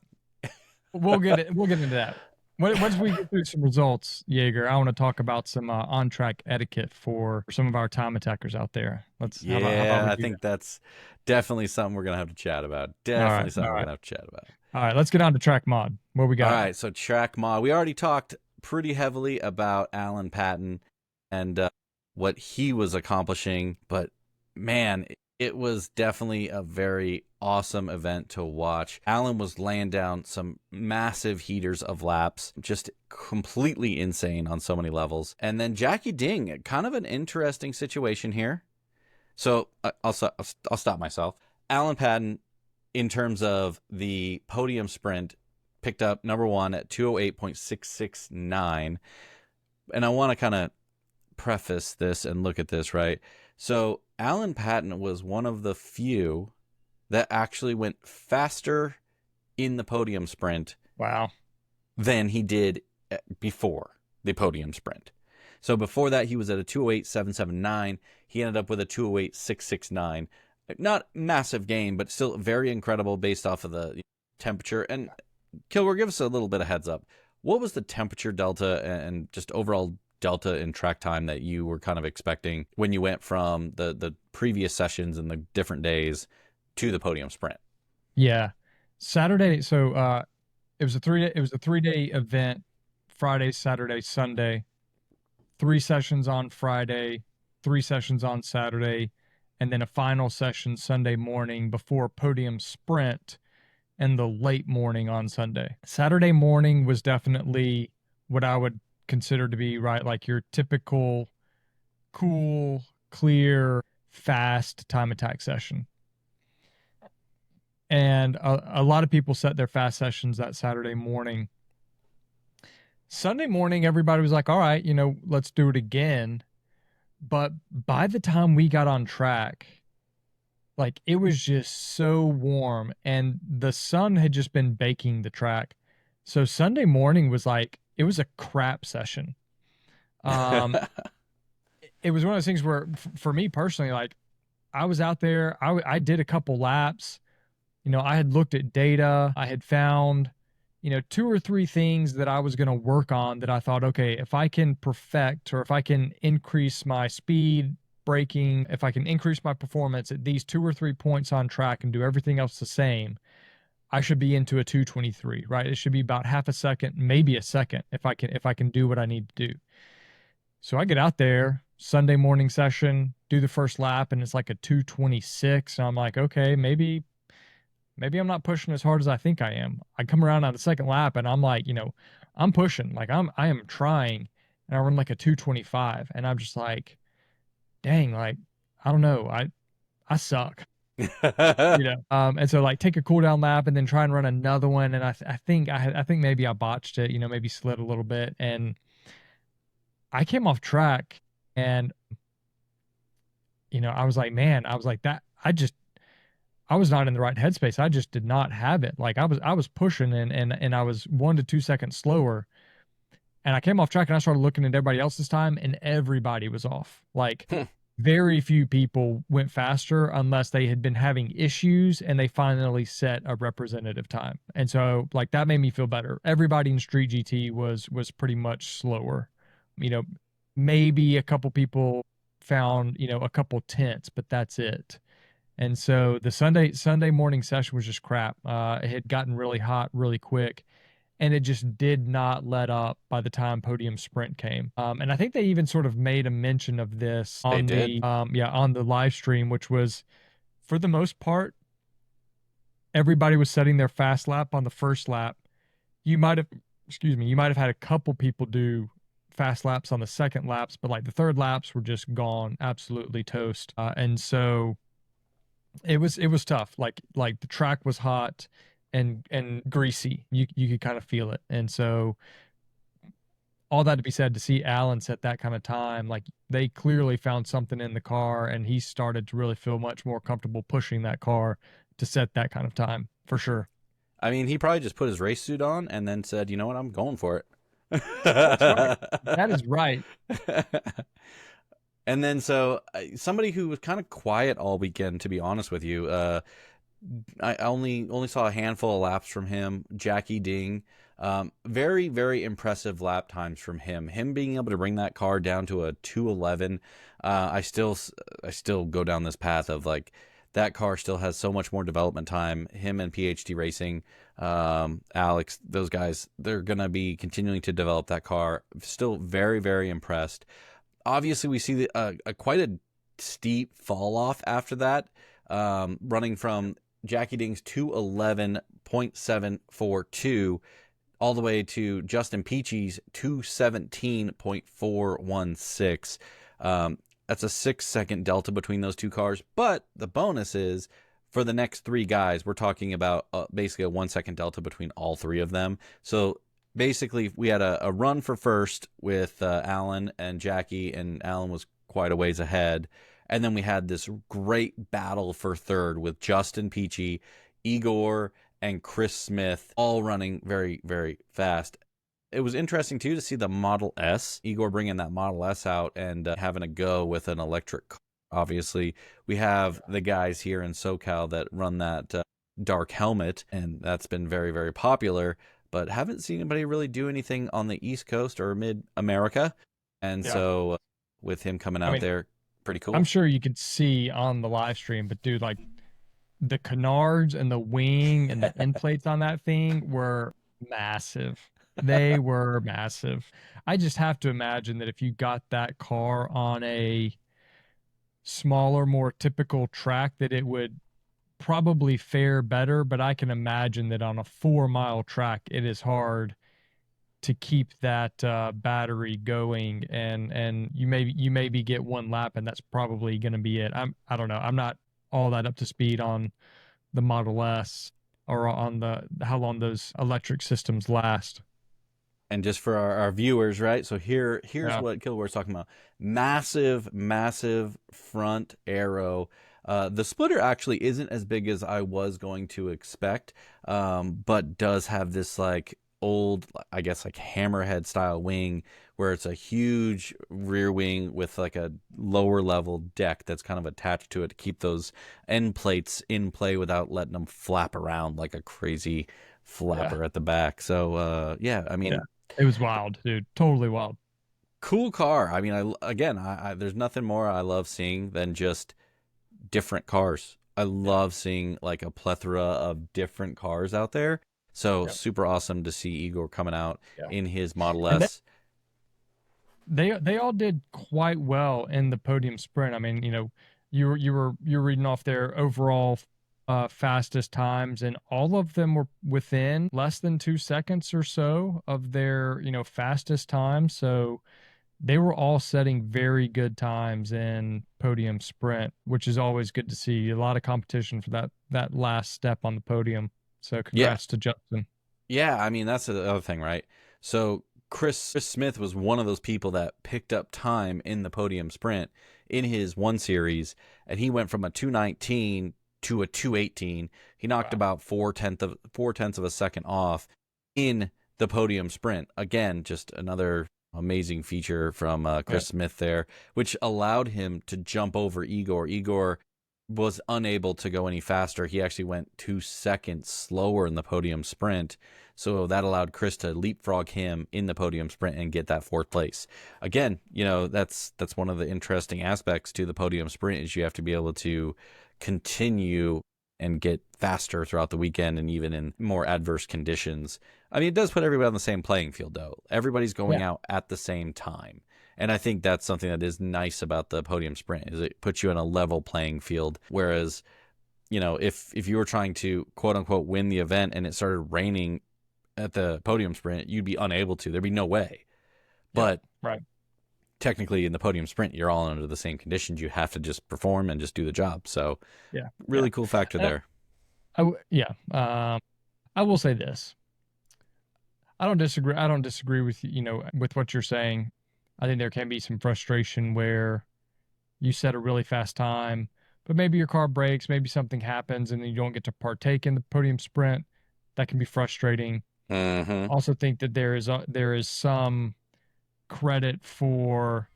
We'll get into that. Once we get through some results, Jaeger, I want to talk about some on track etiquette for some of our time attackers out there. Let's how about Yeah, we I do think that's definitely something we're gonna have to chat about. that? Definitely something All we're right, gonna have to chat about. all right. Let's get on to track mod. What we All got? right, so track mod. We already talked pretty heavily about Alan Patton and what he was accomplishing, but man, it was definitely a very awesome event to watch. Alan was laying down some massive heaters of laps, just completely insane on so many levels. And then Jackie Ding, kind of an interesting situation here. So I'll stop myself. Alan Patton, in terms of the podium sprint, picked up number one at 208.669. And I want to kind of preface this and look at this, right? So Alan Patton was one of the few that actually went faster in the podium sprint Wow. than he did before the podium sprint. So before that, he was at a 208.779. He ended up with a 208.669. Not massive gain, but still very incredible based off of the temperature. And Kilgore, give us a little bit of heads up. What was the temperature delta and just overall delta in track time that you were kind of expecting when you went from the previous sessions and the different days to the podium sprint? Yeah. Saturday. So it was a 3 day event. Friday, Saturday, Sunday. 3 sessions on Friday, 3 sessions on Saturday, and then a final session Sunday morning before podium sprint and the late morning on Sunday. Saturday morning was definitely what I would consider to be right, like your typical cool, clear, fast time attack session. And a lot of people set their fast sessions that Saturday morning. Sunday morning, everybody was like, all right, let's do it again. But by the time we got on track, like it was just so warm and the sun had just been baking the track. So Sunday morning was like it was a crap session. Um it was one of those things where for me personally, like I was out there, I did a couple laps. I had looked at data, I had found, two or three things that I was going to work on that I thought, okay, if I can perfect or if I can increase my speed, braking, if I can increase my performance at these 2 or 3 points on track and do everything else the same, I should be into a 223, right? It should be about half a second, maybe a second if I can do what I need to do. So I get out there, Sunday morning session, do the first lap and it's like a 226 and I'm like, okay, maybe I'm not pushing as hard as I think I am. I come around on the second lap and I'm like, I'm pushing, like I am trying, and I run like a 225, and I'm just like, dang, like I don't know, I suck, And so like take a cool down lap and then try and run another one, and I think maybe I botched it, maybe slid a little bit, and I came off track, and I was like, man, I was like that, I was not in the right headspace. I just did not have it. Like I was pushing and I was 1 to 2 seconds slower. And I came off track and I started looking at everybody else's time and everybody was off. Like very few people went faster unless they had been having issues and they finally set a representative time. And so like that made me feel better. Everybody in Street GT was pretty much slower. You know, maybe a couple people found, a couple tenths, but that's it. And so the Sunday morning session was just crap. It had gotten really hot really quick, and it just did not let up by the time podium sprint came. And I think they even sort of made a mention of this They on did. the on the live stream, which was for the most part, everybody was setting their fast lap on the first lap. You might have, excuse me, you might have had a couple people do fast laps on the second laps, but like the third laps were just gone, absolutely toast. And so it was tough. Like the track was hot and greasy. You could kind of feel it. And so all that to be said, to see Alan set that kind of time, like they clearly found something in the car, and he started to really feel much more comfortable pushing that car to set that kind of time for sure. I mean, he probably just put his race suit on and then said, "You know what? I'm going for That's right. it." That is right. And then so somebody who was kind of quiet all weekend, to be honest with you, I only saw a handful of laps from him. Jackie Ding, very very impressive lap times from him. Him being able to bring that car down to a 211. I still go down this path of like that car still has so much more development time. Him and PhD Racing, Alex, those guys, they're gonna be continuing to develop that car. Still very very impressed. Obviously, we see quite a steep fall off after that, running from Jackie Ding's 211.742 all the way to Justin Peachy's 217.416. That's a 6-second delta between those two cars. But the bonus is for the next three guys, we're talking about basically a 1 second delta between all three of them. So basically, we had a run for first with Alan and Jackie, and Alan was quite a ways ahead. And then we had this great battle for third with Justin Peachy, Igor, and Chris Smith all running very, very fast. It was interesting, too, to see the Model S, Igor bringing that Model S out and having a go with an electric car. Obviously, we have the guys here in SoCal that run that dark helmet, and that's been very, very popular, but haven't seen anybody really do anything on the East Coast or mid-America. And Yeah. so with him coming I out mean, there, pretty I'm cool. sure you could see on the live stream, but dude, like the canards and the wing and the end plates on that thing were massive. They were massive. I just have to imagine that if you got that car on a smaller, more typical track, that it would probably fare better. But I can imagine that on a 4 mile track, it is hard to keep that battery going, and you maybe get one lap, and that's probably going to be it. I don't know. I'm not all that up to speed on the Model S or on the how long those electric systems last. And just for our viewers, right? So here's Yeah, what Kilgore's talking about. Massive, massive front arrow. The splitter actually isn't as big as I was going to expect, but does have this like old, I guess like hammerhead style wing where it's a huge rear wing with like a lower level deck that's kind of attached to it to keep those end plates in play without letting them flap around like a crazy yeah, flapper at the back. So yeah, I yeah. mean, It was wild, dude. Totally wild. cool car. I mean, I there's nothing more I love seeing than just different cars. I Yeah, love seeing like a plethora of different cars out there. So yeah, super awesome to see Igor coming out yeah. in his Model And S. they all did quite well in the podium sprint. I mean, you were reading off their overall fastest times, and all of them were within less than 2 seconds or so of their fastest time. So they were all setting very good times in podium sprint, which is always good to see. A lot of competition for that last step on the podium. So Yeah, congrats to Justin. yeah. I mean, that's the other thing, right? So Chris Smith was one of those people that picked up time in the podium sprint in his one series, and he went from a 219 to a 218. He knocked Wow. about four tenths of a second off in the podium sprint. Again, just another amazing feature from Yeah. Chris Smith there, which allowed him to jump over Igor. Igor was unable to go any faster. He actually went 2 seconds slower in the podium sprint. So that allowed Chris to leapfrog him in the podium sprint and get that fourth place. Again, that's one of the interesting aspects to the podium sprint is you have to be able to continue and get faster throughout the weekend and even in more adverse conditions. I mean, it does put everybody on the same playing field though. Everybody's Yeah. going out at the same time. And I think that's something that is nice about the podium sprint is it puts you on a level playing field. Whereas if you were trying to quote unquote win the event and it started raining at the podium sprint, you'd be unable to. There'd be no way. Yeah. But Right. technically in the podium sprint, you're all under the same conditions. You have to just perform and just do the job. So Yeah. Yeah. really cool factor there. Yeah. I will say this. I don't disagree. I don't disagree with with what you're saying. I think there can be some frustration where you set a really fast time, but maybe your car breaks, maybe something happens, and then you don't get to partake in the podium sprint. That can be frustrating. Mm-hmm. Also, think that there is some credit for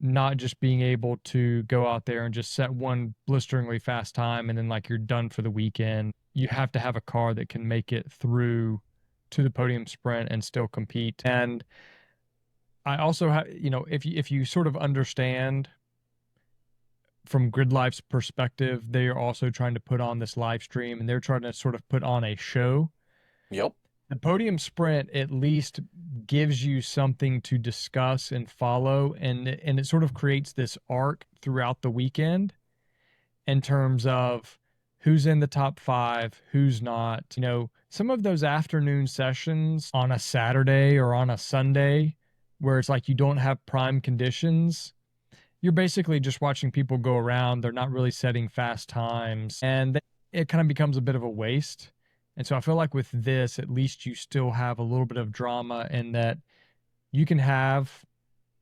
not just being able to go out there and just set one blisteringly fast time and then like you're done for the weekend. You have to have a car that can make it through to the podium sprint and still compete. And I also have, if you sort of understand from Gridlife's perspective, they are also trying to put on this live stream and they're trying to sort of put on a show. Yep. The podium sprint at least gives you something to discuss and follow, and it sort of creates this arc throughout the weekend in terms of who's in the top five, who's not. Some of those afternoon sessions on a Saturday or on a Sunday where it's like you don't have prime conditions, you're basically just watching people go around. They're not really setting fast times, and it kind of becomes a bit of a waste. And so I feel like with this, at least you still have a little bit of drama in that you can have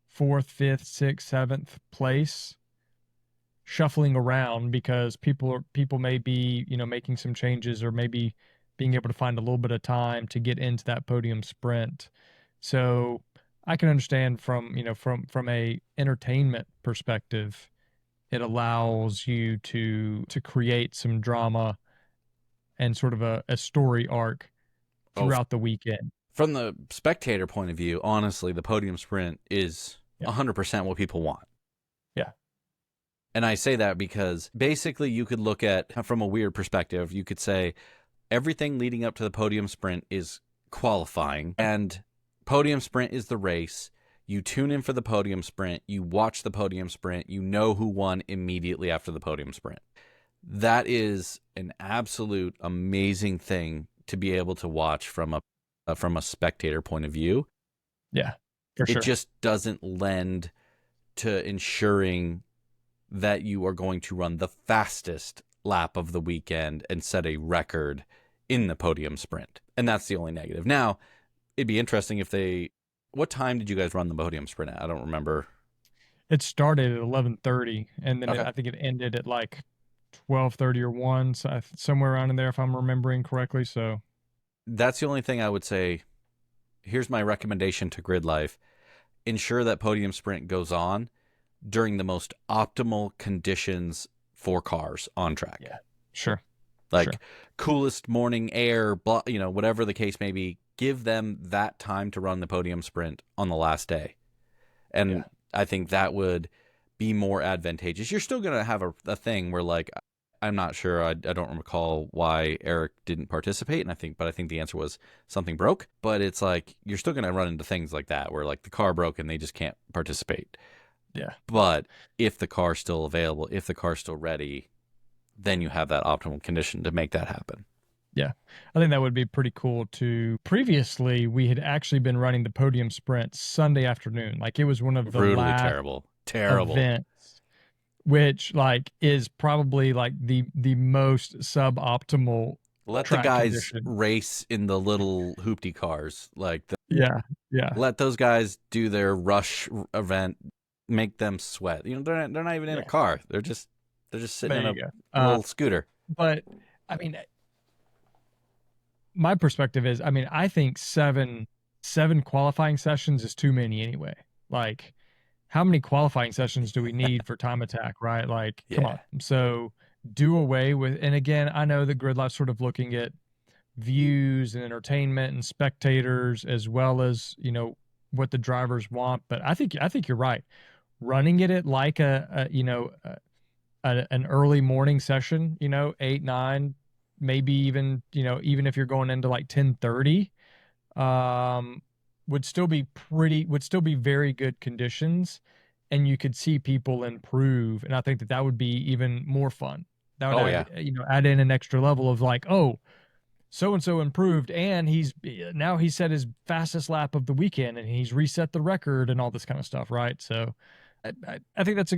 fourth, fifth, sixth, seventh place shuffling around because people may be, making some changes or maybe being able to find a little bit of time to get into that podium sprint. So I can understand from a entertainment perspective, it allows you to create some drama and sort of a story arc Oh, throughout the weekend. from the spectator point of view, honestly, the podium sprint is Yeah. 100% what people want. Yeah. And I say that because basically you could look at, from a weird perspective, you could say everything leading up to the podium sprint is qualifying, and podium sprint is the race. You tune in for the podium sprint, you watch the podium sprint, you know who won immediately after the podium sprint. That is an absolute amazing thing to be able to watch from a spectator point of view. Yeah, for It sure. just doesn't lend to ensuring that you are going to run the fastest lap of the weekend and set a record in the podium sprint. And that's the only negative. Now, it'd be interesting if what time did you guys run the podium sprint at? I don't remember. It started at 11:30 and then Okay. I think it ended at like 12:30 or 1, so somewhere around in there if I'm remembering correctly. So That's the only thing I would say. Here's my recommendation to Gridlife. Ensure that podium sprint goes on during the most optimal conditions for cars on track. yeah, sure. Like Sure. coolest morning air, whatever the case may be, give them that time to run the podium sprint on the last day. And Yeah. I think that would be more advantageous. You're still going to have a thing where, like, I'm not sure. I don't recall why Eric didn't participate. But I think the answer was something broke. But it's like, you're still going to run into things like that where, like, the car broke and they just can't participate. Yeah. But if the car's still available, if the car's still ready, then you have that optimal condition to make that happen. Yeah. I think that would be pretty cool to previously we had actually been running the podium sprint Sunday afternoon. Like it was one of the Brutally last terrible. events, which like is probably like the most suboptimal Let the track guys condition. race in the little hoopty cars. Yeah. Yeah. Let those guys do their rush event. Make them sweat. They're not even in a Yeah. car. They're just sitting There in you go. a little scooter. But I mean, my perspective is, I mean, I think seven qualifying sessions is too many anyway. Like, how many qualifying sessions do we need for time attack, right? Like, come Yeah. on. So do away with, and again, I know that Gridlife's sort of looking at views and entertainment and spectators as well as, what the drivers want. But I think you're right. Running it at like an early morning session, 8, 9, maybe even, even if you're going into like 10:30, um, would still be very good conditions and you could see people improve. And I think that would be even more fun. That would Oh yeah. add in an extra level of like, oh, so and so improved, and he set his fastest lap of the weekend, and he's reset the record, and all this kind of stuff, right? So, I think that's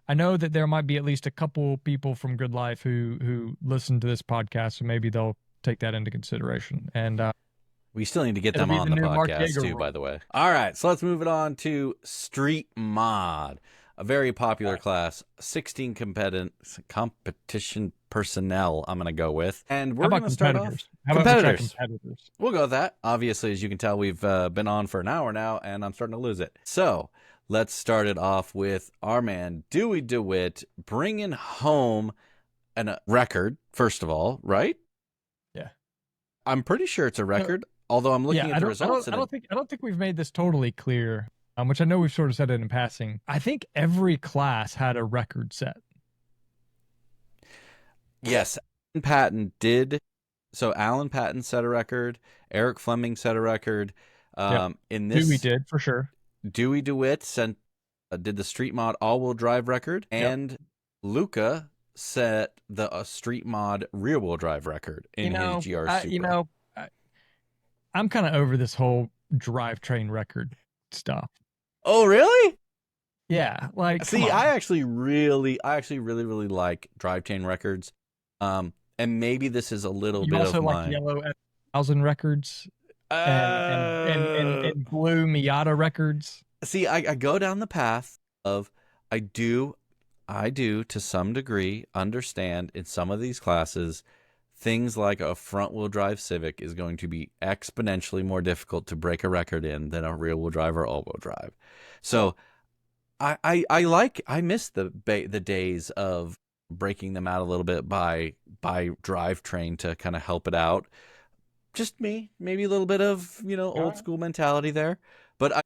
I know that there might be at least a couple people from Good Life who listen to this podcast, so maybe they'll take that into consideration. And We still need to get it'll them be on the the new Mark podcast Jager too, by rule. the way. All right, so let's move it on to Street Mod, a very popular class, 16 competition personnel. I'm gonna go with, and How we're about gonna start competitors? off How about we try competitors. competitors? We'll go with that. Obviously, as you can tell, we've been on for an hour now, and I'm starting to lose it. So let's start it off with our man Dewey DeWitt bringing home a record. First of all, right? Yeah. I'm pretty sure it's a So, record. Although I'm looking yeah, at the results, and I don't think we've made this totally clear. Which I know we've sort of said it in passing. I think every class had a record set. yes, Alan Patton did. So Alan Patton set a record. Eric Fleming set a record. Yep. In We this, did for sure. Dewey DeWitt did the street mod all-wheel drive record, Yep. and Luca set the street mod rear-wheel drive record in his GR Supra. I'm kind of over this whole drivetrain record stuff. Oh, really? Yeah, like See, I actually really like drivetrain records. And maybe this is a little you bit also of like mine. yellow 1000 records and blue Miata records. See, I go down the path of I do to some degree understand in some of these classes things like a front wheel drive Civic is going to be exponentially more difficult to break a record in than a rear wheel drive or all wheel drive. So I miss the days of breaking them out a little bit by drivetrain to kind of help it out. Just maybe a little bit of old school mentality there, but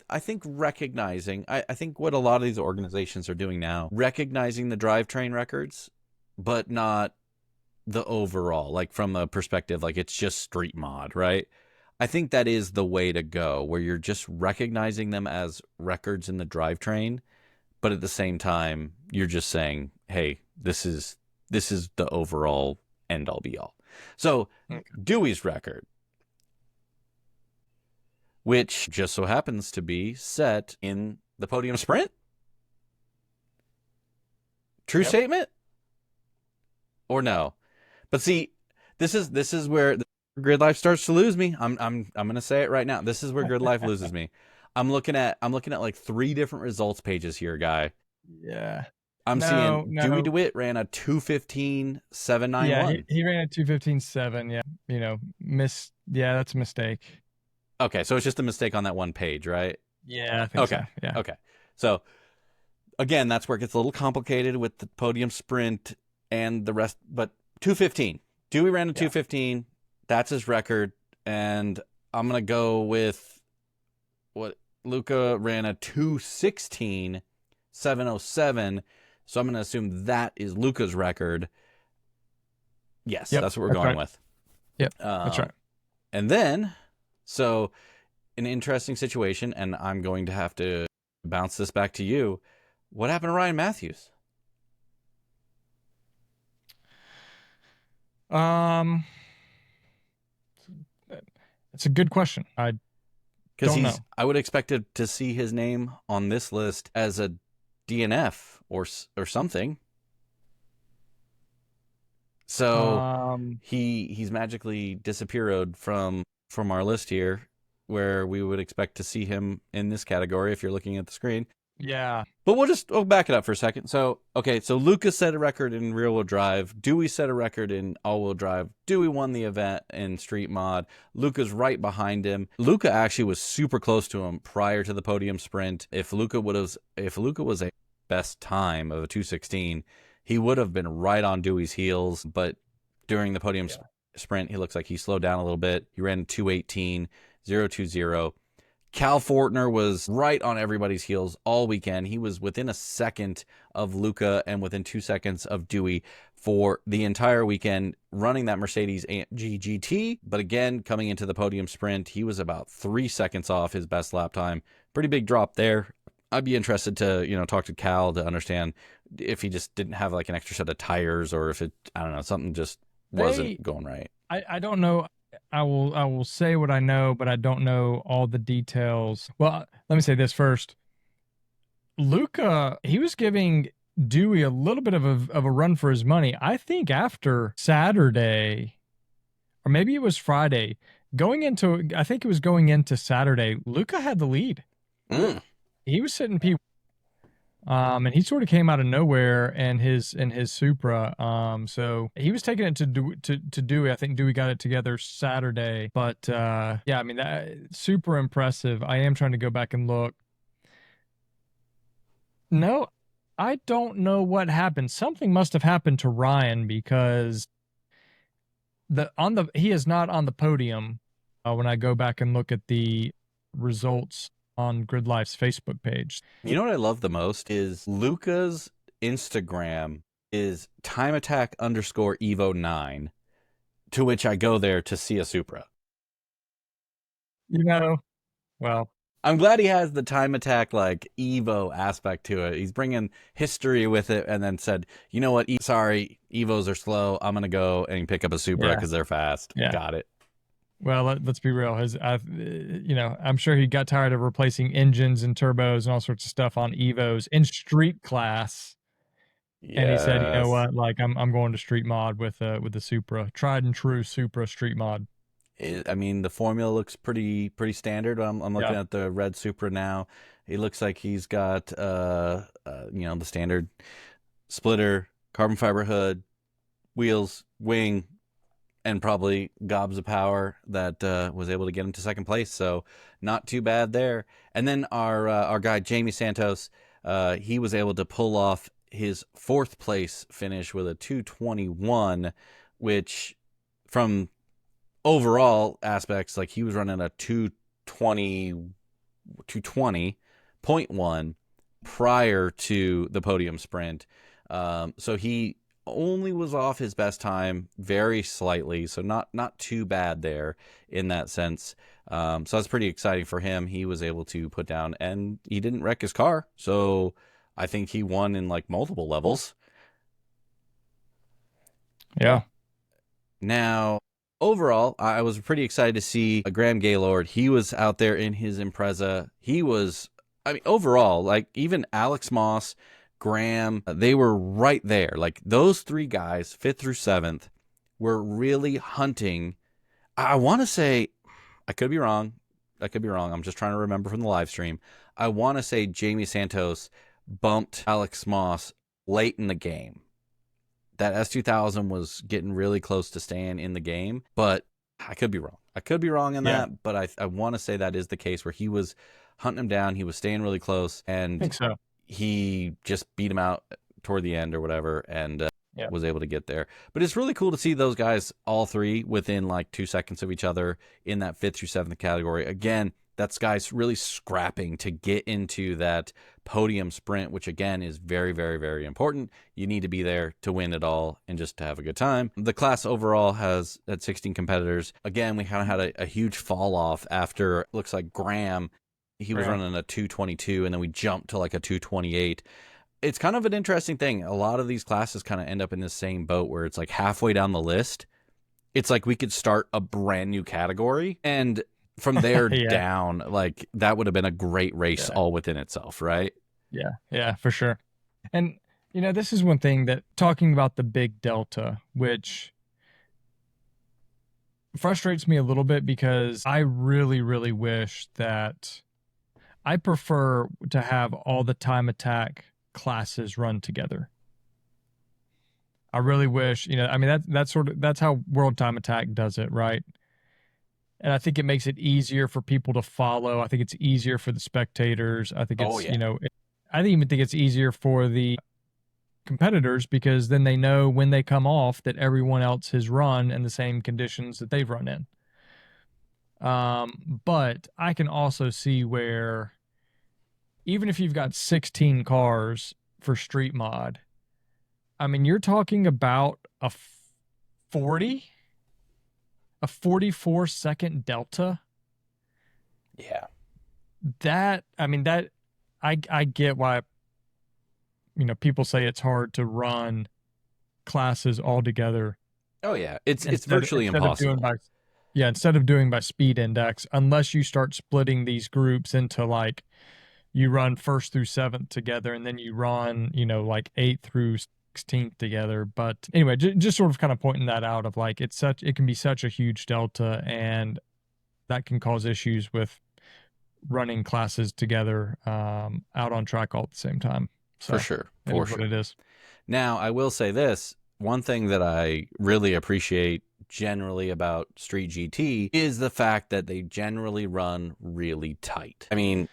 I think recognizing I think what a lot of these organizations are doing now, recognizing the drivetrain records, but not the overall, like from the perspective like it's just street mod, right? I think that is the way to go, where you're just recognizing them as records in the drivetrain, but at the same time you're just saying, hey, this is the overall end all be all. So Dewey's record, which just so happens to be set in the podium sprint. True statement? Or no? But see, this is where Gridlife starts to lose me. I'm gonna say it right now. This is where Gridlife loses me. I'm looking at like 3 different results pages here, guy. Yeah. I'm seeing Dewey DeWitt ran a 2:15.791. Yeah, he ran a 2:15.7. Yeah, Yeah, that's a mistake. Okay, so it's just a mistake on that one page, right? Yeah, I think so. Yeah. Okay. So again, that's where it gets a little complicated with the podium sprint and the rest. But 2:15. Dewey ran a 2:15. That's his record, and I'm gonna go with what Luca ran a 2:16.707. So I'm going to assume that is Luca's record. Yes, that's what we're going with. Yep, that's right. And then, so an interesting situation, and I'm going to have to bounce this back to you. What happened to Ryan Matthews? It's a good question. I don't know. I would expect to see his name on this list as a DNF or something. So he's magically disappeared from our list here, where we would expect to see him in this category if you're looking at the screen. Yeah. But we'll back it up for a second. So, okay, so Lucas set a record in rear-wheel drive. Dewey set a record in all-wheel drive. Dewey won the event in street mod. Luca's right behind him. Luca actually was super close to him prior to the podium sprint. If Luca was a best time of a 2:16, he would have been right on Dewey's heels. But during the podium sprint, he looks like he slowed down a little bit. He ran 2:18.020. Cal Fortner was right on everybody's heels all weekend. He was within a second of Luca and within 2 seconds of Dewey for the entire weekend, running that Mercedes AMG GT. But again, coming into the podium sprint, he was about 3 seconds off his best lap time. Pretty big drop there. I'd be interested to, talk to Cal to understand if he just didn't have like an extra set of tires, or if I don't know, something just They wasn't going right. I don't know. I will say what I know, but I don't know all the details. Well, let me say this first. Luca, he was giving Dewey a little bit of a run for his money. I think after Saturday, or maybe it was Friday, I think it was going into Saturday, Luca had the lead. Mm. He was sitting P, and he sort of came out of nowhere and his Supra. So he was taking it to Dewey. I think Dewey got it together Saturday, but yeah, I mean that super impressive. I am trying to go back and look. No, I don't know what happened. Something must have happened to Ryan because he is not on the podium when I go back and look at the results on Gridlife's Facebook page. You know what I love the most is Luca's Instagram is time attack underscore Evo 9, to which I go there to see a Supra. You know, well, I'm glad he has the time attack like Evo aspect to it. He's bringing history with it, and then said, you know what? Sorry, Evos are slow. I'm gonna go and pick up a Supra yeah, because they're fast. yeah. Got it. Well, let's be real. I'm sure he got tired of replacing engines and turbos and all sorts of stuff on Evos in street class, and he said, you know Yes. what? Like, I'm going to street mod with the Supra, tried and true Supra street mod. I mean, the formula looks pretty standard. I'm looking Yeah, at the red Supra now. It looks like he's got the standard splitter, carbon fiber hood, wheels, wing, and probably gobs of power that was able to get him to second place. So not too bad there. And then our guy Jamie Santos, he was able to pull off his fourth place finish with a 221, which from overall aspects, like he was running a 220.1 prior to the podium sprint. So he only was off his best time very slightly, so not too bad there in that sense. So that's pretty exciting for him. He was able to put down, and he didn't wreck his car, so I think he won in like multiple levels. yeah, Now, overall, I was pretty excited to see Graham Gaylord. He was out there in his Impreza. I mean, overall, like even Alex Moss, Graham, they were right there. Like those three guys, fifth through seventh, were really hunting. I want to say, I could be wrong. I could be wrong. I'm just trying to remember from the live stream. I want to say Jamie Santos bumped Alex Moss late in the game. That S2000 was getting really close to staying in the game, but I could be wrong. I could be wrong in yeah. that, but I want to say that is the case where he was hunting him down. He was staying really close, I and think so. he just beat him out toward the end or whatever, and Yeah, was able to get there. But it's really cool to see those guys, all three, within like 2 seconds of each other in that fifth through seventh category. Again, that's guys really scrapping to get into that podium sprint, which again is very, very, very important. You need to be there to win it all and just to have a good time. The class overall has at 16 competitors. Again, we kind of had a huge fall off after, looks like Graham, he was yeah, running a 222, and then we jumped to like a 228. It's kind of an interesting thing. A lot of these classes kind of end up in the same boat where it's like halfway down the list, it's like we could start a brand new category, and from there yeah, down, like that would have been a great race yeah, all within itself, right? yeah, yeah, for sure. And this is one thing that talking about the big delta, which frustrates me a little bit because I really, really wish that I prefer to have all the time attack classes run together. I really wish, I mean that's how World Time Attack does it, right? And I think it makes it easier for people to follow. I think it's easier for the spectators. I think Oh it's, yeah. I even think it's easier for the competitors because then they know when they come off that everyone else has run in the same conditions that they've run in. But I can also see where even if you've got 16 cars for street mod, I mean, you're talking about 40, a 44-second delta. Yeah. That, I mean, that I get why, people say it's hard to run classes all together Oh yeah, it's instead virtually instead of doing impossible. by yeah, instead of doing by speed index, unless you start splitting these groups into like you run first through seventh together and then you run, like eighth through 16th together. But anyway, just sort of kind of pointing that out of like it can be such a huge delta, and that can cause issues with running classes together out on track all at the same time. For So sure, it for is what sure. it is. Now, I will say this, one thing that I really appreciate generally about Street GT is the fact that they generally run really tight. I mean,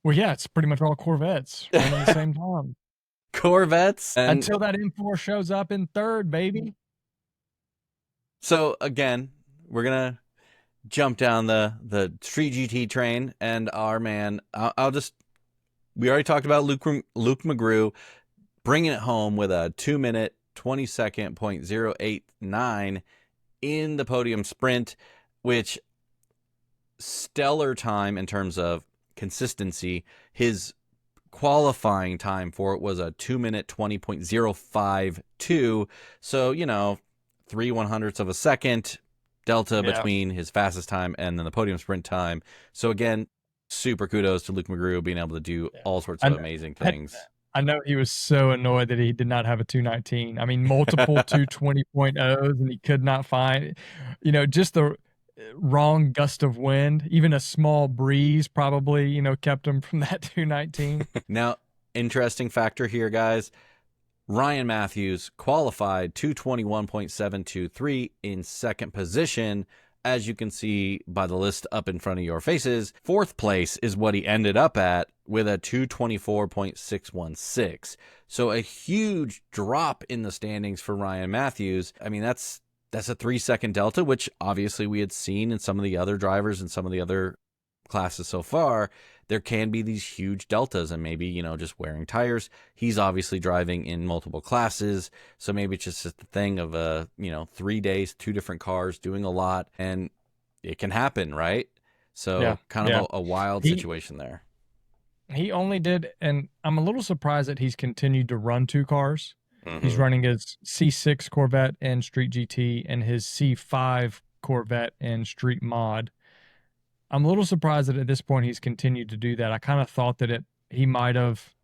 Well, yeah, it's pretty much all Corvettes running the same time Corvettes and until that M4 shows up in third, baby. so again, we're going to jump down the Street GT train and our man I'll just we already talked about Luke McGrew bringing it home with a 2-minute 20-second .089 in the podium sprint, which stellar time in terms of consistency. His qualifying time for it was a 2-minute 20.052. So, 3/100ths of a second delta Yeah. between his fastest time and then the podium sprint time. So again, super kudos to Luke McGrew being able to do Yeah. all sorts of And amazing I, things. I know he was so annoyed that he did not have a 219. I mean, multiple 220.0s, and he could not find, just the wrong gust of wind. Even a small breeze probably, kept him from that 219. Now, interesting factor here, guys. Ryan Matthews qualified 221.723 in second position. As you can see by the list up in front of your faces, fourth place is what he ended up at with a 224.616. So a huge drop in the standings for Ryan Matthews. I mean, that's a 3-second delta, which obviously we had seen in some of the other drivers and some of the other classes so far. There can be these huge deltas, and maybe, just wearing tires. He's obviously driving in multiple classes, so maybe it's just a thing of 3 days, 2 different cars, doing a lot, and it can happen, right? Yeah. So kind Yeah. of a wild He situation there. he only did, and I'm a little surprised that he's continued to run 2 cars. He's Mm-hmm. running his C6 Corvette in Street GT and his C5 Corvette in Street Mod. I'm a little surprised that at this point he's continued to do that. I kind of thought that he might have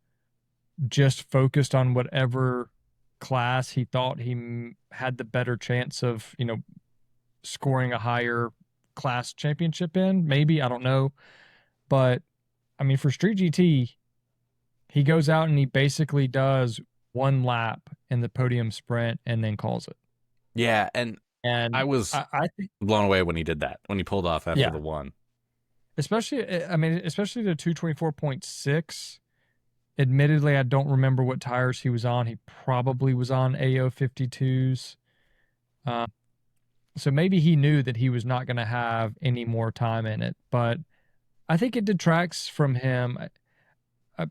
just focused on whatever class he thought he had the better chance of, scoring a higher class championship in. Maybe, I don't know. But I mean, for Street GT, he goes out and he basically does one lap in the podium sprint and then calls it. Yeah, and I And was I think, blown away when he did that, when he pulled off after yeah, the one. especially the 224.6. Admittedly, I don't remember what tires he was on. He probably was on AO 52s. So maybe he knew that he was not going to have any more time in it. But I think it detracts from him.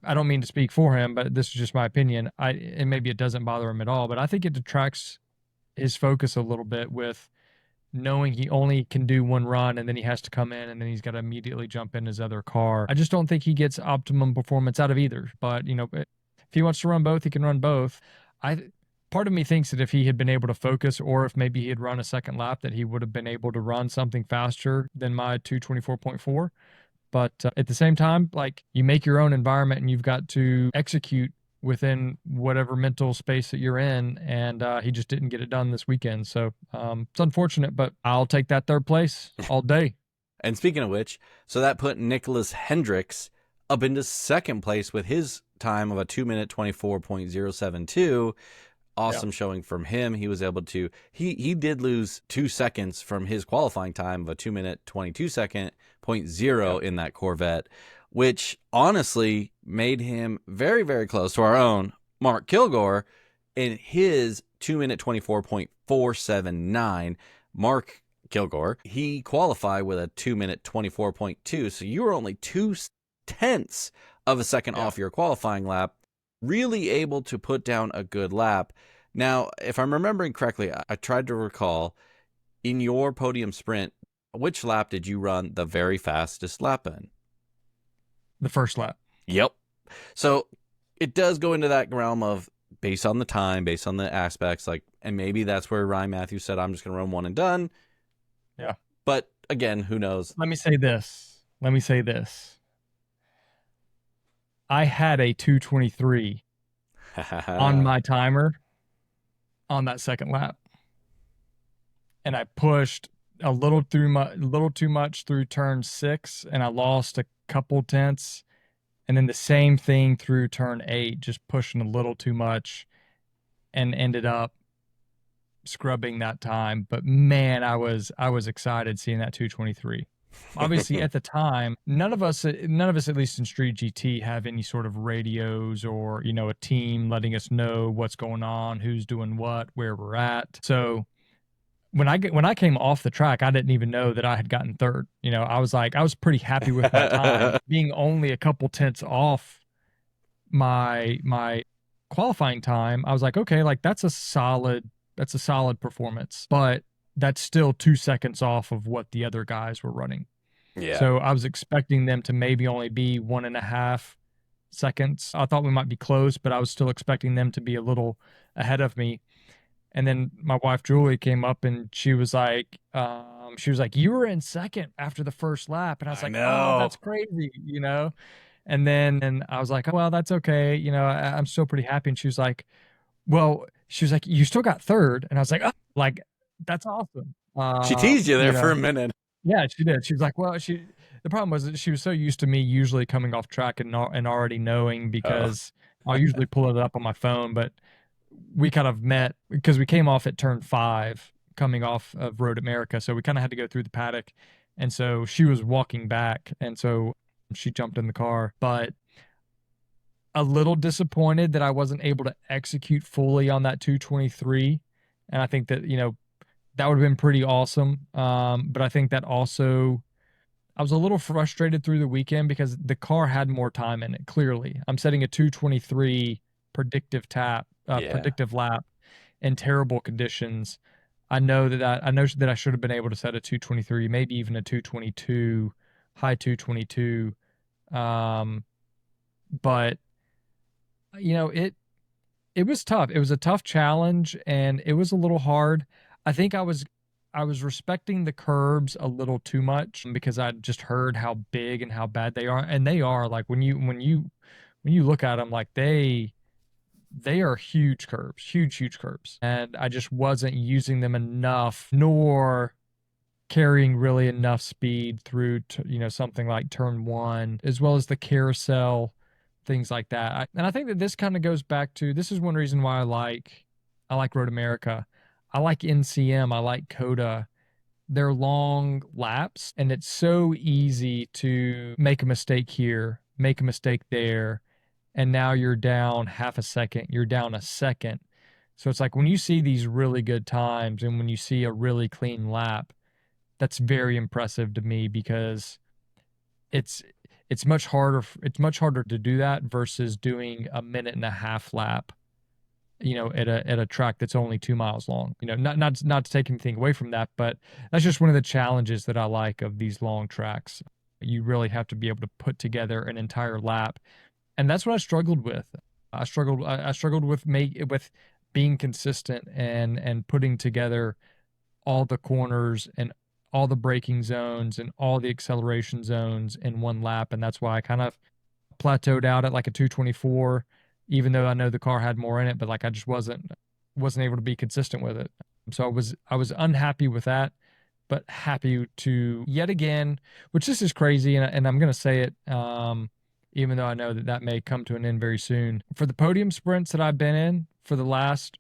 I don't mean to speak for him, but this is just my opinion. And maybe it doesn't bother him at all, but I think it detracts his focus a little bit with knowing he only can do one run and then he has to come in and then he's got to immediately jump in his other car. I just don't think he gets optimum performance out of either. But, if he wants to run both, he can run both. Part of me thinks that if he had been able to focus, or if maybe he had run a second lap, that he would have been able to run something faster than my 224.4. But at the same time, like, you make your own environment and you've got to execute within whatever mental space that you're in. And he just didn't get it done this weekend. So it's unfortunate, but I'll take that third place all day. And speaking of which, so that put Nicholas Hendricks up into second place with his time of a 2-minute 24.072. Awesome showing from him. He was able to, he did lose 2 seconds from his qualifying time of a 2-minute 22-second .0 in that Corvette, which honestly made him very, very close to our own Mark Kilgore in his 2-minute 24.479. Mark Kilgore, he qualified with a 2-minute 24.2. So you were only 0.2 of a second off your qualifying lap. Really able to put down a good lap. Now, if I'm remembering correctly, I tried to recall in your podium sprint, which lap did you run the very fastest lap in? The first lap. Yep. So it does go into that realm of based on the time, based on the aspects, like, and maybe that's where Ryan Matthews said, I'm just going to run one and done. Yeah. But again, who knows? Let me say this. Let me say this. I had a 223 on my timer on that second lap, and I pushed little too much through turn 6, and I lost a couple tenths, and then the same thing through turn 8, just pushing a little too much, and ended up scrubbing that time. But man, I was excited seeing that 223. Obviously, at the time, none of us, at least in Street GT, have any sort of radios or a team letting us know what's going on, who's doing what, where we're at. So when I came off the track, I didn't even know that I had gotten third. I was pretty happy with my time, being only a couple tenths off my qualifying time. I was like, okay, like that's a solid performance, but that's still 2 seconds off of what the other guys were running. Yeah. So I was expecting them to maybe only be 1.5 seconds. I thought we might be close, but I was still expecting them to be a little ahead of me. And then my wife Julie came up and she was like, you were in second after the first lap. And I was like, oh, that's crazy. And then I was like, oh, well, that's okay. I'm still pretty happy. And she was like, you still got third. And I was like, oh, like, that's awesome. She teased you there for a minute. Yeah, she did. She was like, the problem was that she was so used to me usually coming off track and already knowing, because I'll usually pull it up on my phone, but we kind of met because we came off at turn 5 coming off of Road America. So we kind of had to go through the paddock. And so she was walking back. And so she jumped in the car, but a little disappointed that I wasn't able to execute fully on that 223. And I think that, that would have been pretty awesome. But I think that also I was a little frustrated through the weekend because the car had more time in it. Clearly, I'm setting a 223 predictive lap in terrible conditions. I know that I should have been able to set a 223, maybe even a 222, high 222. But it was tough. It was a tough challenge, and it was a little hard. I think I was respecting the curbs a little too much because I just heard how big and how bad they are, and they are, like, when you look at them, like they are huge curbs, huge curbs, and I just wasn't using them enough, nor carrying really enough speed through something like turn 1, as well as the carousel, things like that. And I think that this kind of goes back to, this is one reason why I like Road America. I like NCM. I like Coda. They're long laps, and it's so easy to make a mistake here, make a mistake there, and now you're down half a second, you're down a second. So it's like when you see these really good times and when you see a really clean lap, that's very impressive to me, because it's much harder to do that versus doing a minute and a half lap at a track that's only 2 miles long. Not to take anything away from that, but that's just one of the challenges that I like of these long tracks. You really have to be able to put together an entire lap, and that's what I struggled with. I struggled with being consistent and putting together all the corners and all the braking zones and all the acceleration zones in one lap, and that's why I kind of plateaued out at like a 224, even though I know the car had more in it, but like I just wasn't able to be consistent with it. So I was unhappy with that, but happy to yet again, which this is crazy, and I'm gonna say it, even though I know that may come to an end very soon. For the podium sprints that I've been in for the last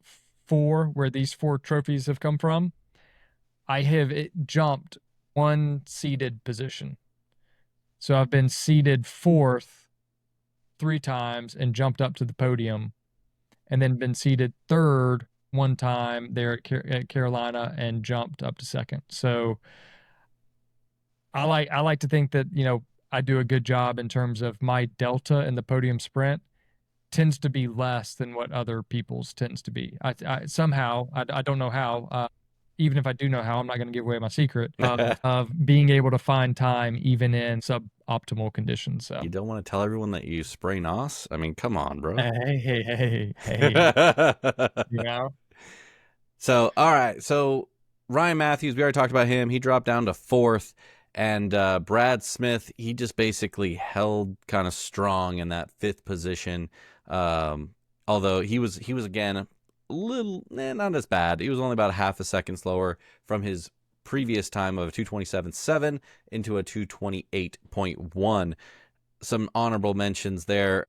4, where these 4 trophies have come from, I have jumped 1 seated position. So I've been seated 4th 3 times and jumped up to the podium, and then been seated 3rd 1 time there at Carolina and jumped up to 2nd. So I like to think that, I do a good job in terms of my delta in the podium sprint tends to be less than what other people's tends to be. I somehow, I don't know how, even if I do know how, I'm not going to give away my secret of being able to find time even in optimal conditions. So You don't want to tell everyone that you spray NOS? I mean, come on, bro. hey, you know, So, all right. So, Ryan Matthews, we already talked about him. He dropped down to fourth. And Brad Smith, he just basically held kind of strong in that fifth position. Although he was again a little not as bad. He was only about half a second slower from his previous time of a 2:27.7 into a 2:28.1. Some honorable mentions there.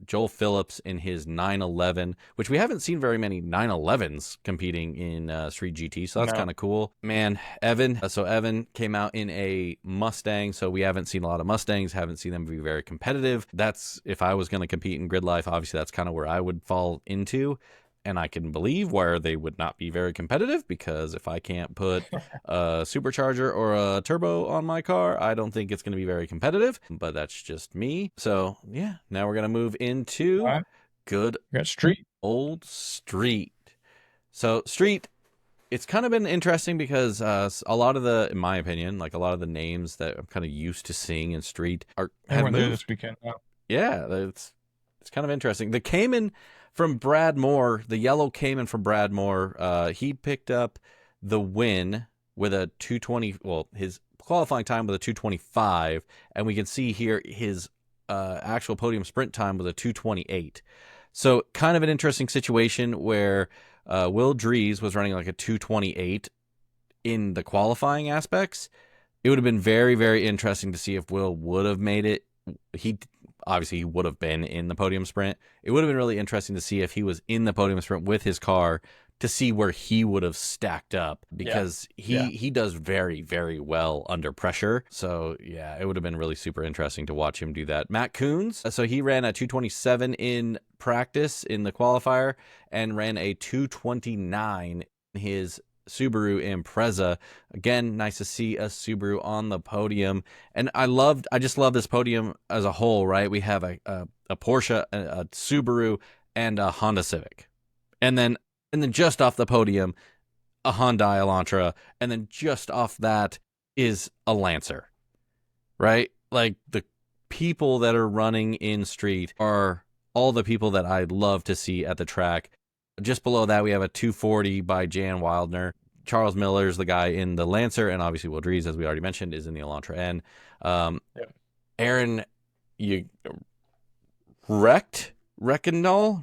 Joel Phillips in his 911, which we haven't seen very many 911s competing in Street GT, so that's no. kind of cool. Man, Evan. So Evan came out in a Mustang, so we haven't seen a lot of Mustangs, haven't seen them be very competitive. That's, if I was going to compete in grid life, obviously that's kind of where I would fall into. And I can believe where they would not be very competitive, because if I can't put a supercharger or a turbo on my car, I don't think it's going to be very competitive, but that's just me. So yeah, now we're going to move into All right, good we got Street. old Street. So Street, it's kind of been interesting because a lot of the, in my opinion, like a lot of the names that I'm kind of used to seeing in Street They have weren't there moved. this weekend. No. Yeah, it's kind of interesting. The Cayman from Brad Moore, the yellow Cayman from Brad Moore, he picked up the win with a 2:20. Well, his qualifying time was a 2:25, and we can see here his actual podium sprint time was a 2:28. So kind of an interesting situation where Will Drees was running like a 2:28 in the qualifying aspects. It would have been very, very interesting to see if Will would have made it. He obviously he would have been in the podium sprint. It would have been really interesting to see if he was in the podium sprint with his car, to see where he would have stacked up, because he does very, very well under pressure. So yeah, it would have been really super interesting to watch him do that. Matt Coons, so he ran a 2:27 in practice in the qualifier and ran a 2:29 in his Subaru Impreza. Again, nice to see a Subaru on the podium. And I just love this podium as a whole, right? We have a Porsche, a Subaru, and a Honda Civic. And then just off the podium, a Hyundai Elantra, and then just off that is a Lancer. Right? Like, the people that are running in Street are all the people that I love to see at the track. Just below that, we have a 240 by Jan Wildner. Charles Miller's the guy in the Lancer, and obviously Will Drees, as we already mentioned, is in the Elantra N. Aaron, you Reckendall?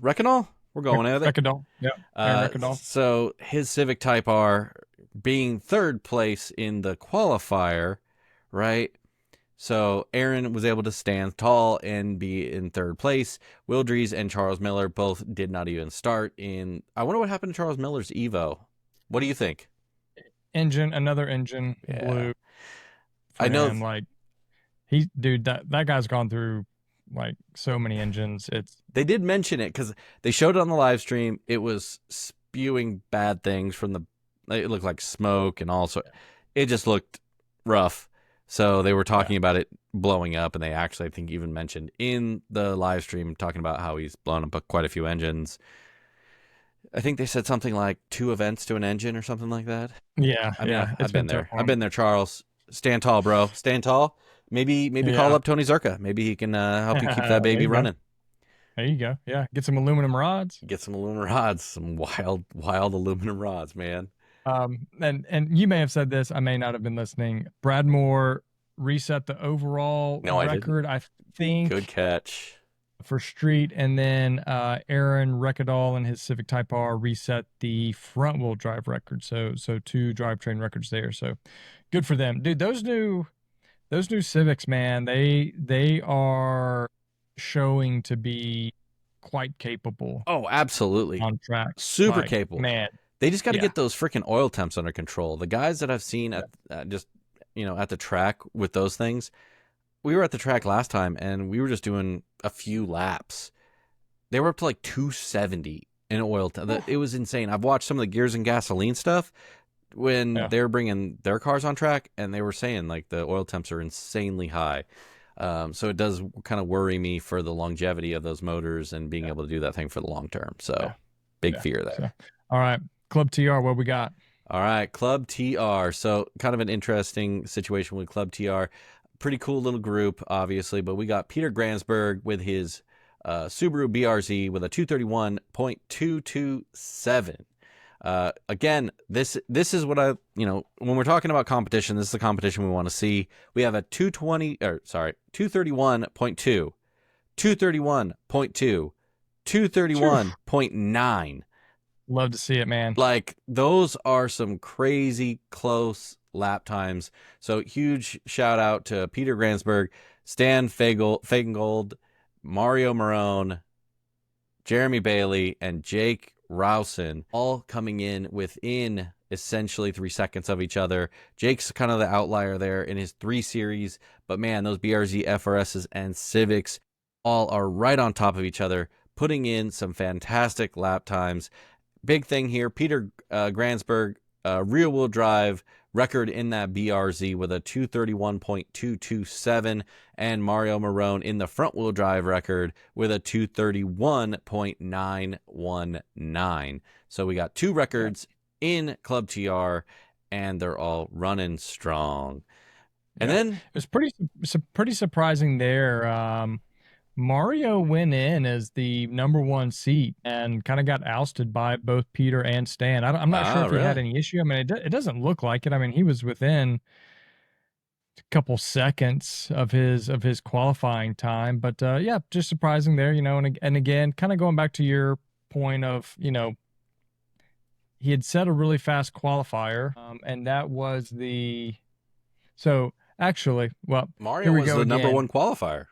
We're going with it. Reckendall. Yeah. Aaron Reckendall. So his Civic Type R being third place in the qualifier, right? So Aaron was able to stand tall and be in third place. Will Drees and Charles Miller both did not even start in. I wonder what happened to Charles Miller's Evo. What do you think? Another engine blew. I know. Him. Like that guy's gone through like so many engines. They did mention it because they showed it on the live stream. It was spewing bad things from the. It looked like smoke and also, it just looked rough. So they were talking about it blowing up, and they actually, I think, even mentioned in the live stream talking about how he's blown up quite a few engines. I think they said something like 2 events to an engine or something like that. Yeah, I mean, yeah. I've been there. I've been there, Charles. Stand tall, bro. Stand tall. Maybe call up Tony Zerka. Maybe he can help you keep that baby running. There you go. Yeah, get some aluminum rods. Some wild aluminum rods, man. And you may have said this, I may not have been listening. Brad Moore reset the overall record, I think. Good catch. For Street, and then Aaron Reckendall and his Civic Type R reset the front wheel drive record. So 2 drivetrain records there. So good for them. Dude, those new Civics, man, they are showing to be quite capable. Oh, absolutely. On track. Super capable. Man. They just got to get those freaking oil temps under control. The guys that I've seen at just, at the track with those things, we were at the track last time and we were just doing a few laps. They were up to like 270 in oil. It was insane. I've watched some of the Gears and Gasoline stuff when they were bringing their cars on track, and they were saying like the oil temps are insanely high. So it does kind of worry me for the longevity of those motors and being able to do that thing for the long term. So big fear there. So, all right. Club TR, what we got? All right. Club TR. So kind of an interesting situation with Club TR. pretty cool little group, obviously. But we got Peter Gransberg with his Subaru BRZ with a 231.227. Again, this is what I, when we're talking about competition, this is the competition we want to see. We have a 231.2, 231.2, 231.9. Love to see it, man. Like, those are some crazy close lap times. So huge shout out to Peter Gransberg, Stan Fagengold, Mario Marone, Jeremy Bailey, and Jake Rousen, all coming in within essentially 3 seconds of each other. Jake's kind of the outlier there in his 3 series, but man, those BRZ FRSs and Civics all are right on top of each other, putting in some fantastic lap times. Big thing here, Peter Gransberg, rear-wheel drive record in that BRZ with a 231.227, and Mario Marone in the front-wheel drive record with a 231.919. So we got 2 records in Club TR, and they're all running strong. And then it was pretty surprising there. Mario went in as the number 1 seat and kind of got ousted by both Peter and Stan. I'm not sure if he had any issue. I mean, it doesn't look like it. I mean, he was within a couple seconds of his qualifying time, but yeah, just surprising there, and again, kind of going back to your point of, he had set a really fast qualifier, and that was actually, well, Mario was the number 1 qualifier.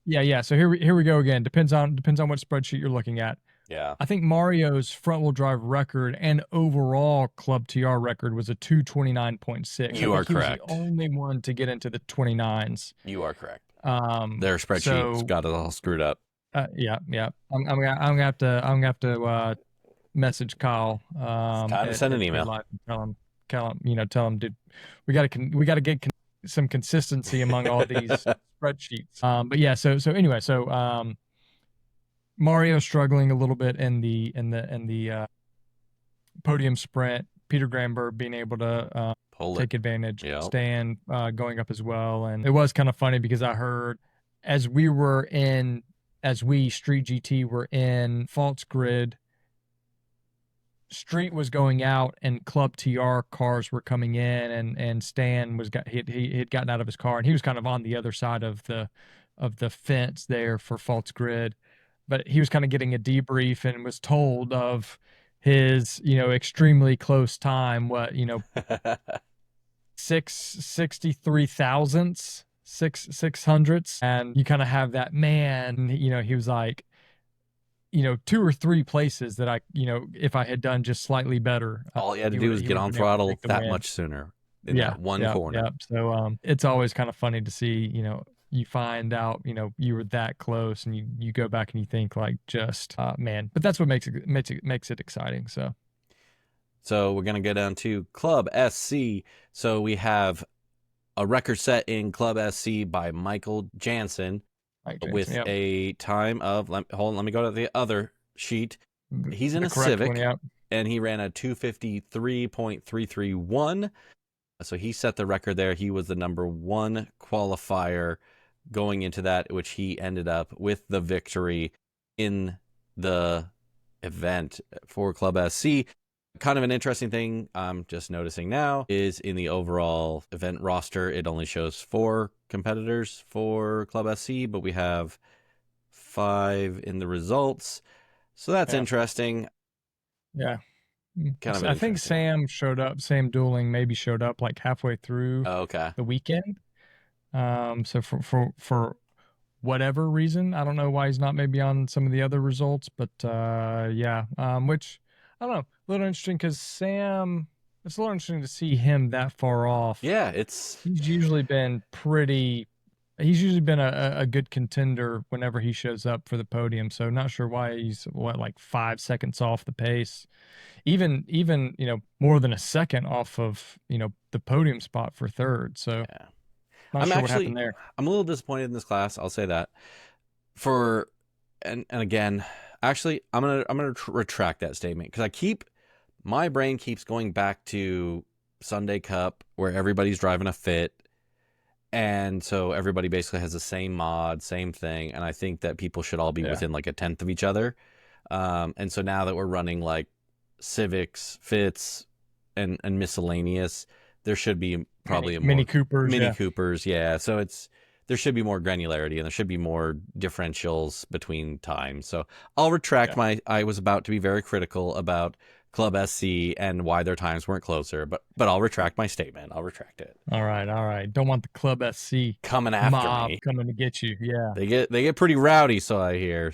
Yeah. So here we go again. Depends on what spreadsheet you're looking at. Yeah. I think Mario's front-wheel drive record and overall Club TR record was a 229.6. You are correct. He was the only one to get into the 29s. You are correct. Their spreadsheets got it all screwed up. Yeah. I'm gonna have to message Kyle. Time to send an email. And tell him, dude, we gotta get some consistency among all these spreadsheets. But yeah, so anyway, Mario struggling a little bit in the podium sprint. P. Gransberg being able to take advantage. Yep. Stan going up as well, and it was kind of funny because I heard as we Street GT were in False Grid, Street was going out and Club TR cars were coming in, and Stan he had gotten out of his car and he was kind of on the other side of the fence there for False Grid, but he was kind of getting a debrief and was told of his extremely close time, 663 thousandths, 600ths, and you kind of have that, man, he was like, 2 or 3 places that I, if I had done just slightly better. All you had to do was get on throttle that much sooner in that one corner. Yeah. So it's always kind of funny to see, you find out, you were that close, and you go back and you think like, just man. But that's what makes it exciting. So we're gonna go down to Club SC. So we have a record set in Club SC by Michael Jansen. With a time of, let me go to the other sheet. He's in a Civic, and he ran a 253.331. So he set the record there. He was the number 1 qualifier going into that, which he ended up with the victory in the event for Club SC. Kind of an interesting thing I'm just noticing now is in the overall event roster, it only shows 4 competitors for Club SC, but we have 5 in the results. So that's interesting. Yeah. I think Sam Dueling maybe showed up like halfway through the weekend. So for whatever reason, I don't know why he's not maybe on some of the other results, but which I don't know, a little interesting because Sam, it's a little interesting to see him that far off. Yeah, he's usually been a good contender whenever he shows up for the podium. So not sure why he's like 5 seconds off the pace, even more than a second off of the podium spot for third. So yeah. Not sure what happened there. I'm a little disappointed in this class. I'll say that. And again, actually, I'm gonna retract that statement because my brain keeps going back to Sunday Cup where everybody's driving a fit, And so everybody basically has the same mod, same thing. And I think that people should all be within like a tenth of each other. And so now that we're running like civics, fits, and miscellaneous, there should be probably a Mini more Coopers, Mini yeah. Coopers. Yeah. So there should be more granularity and there should be more differentials between times. So I'll retract I was about to be very critical about Club SC and why their times weren't closer, but I'll retract my statement. I'll retract it. All right, all right. Don't want the Club SC Coming after mob me. coming to get you. Yeah. They get pretty rowdy, so I hear.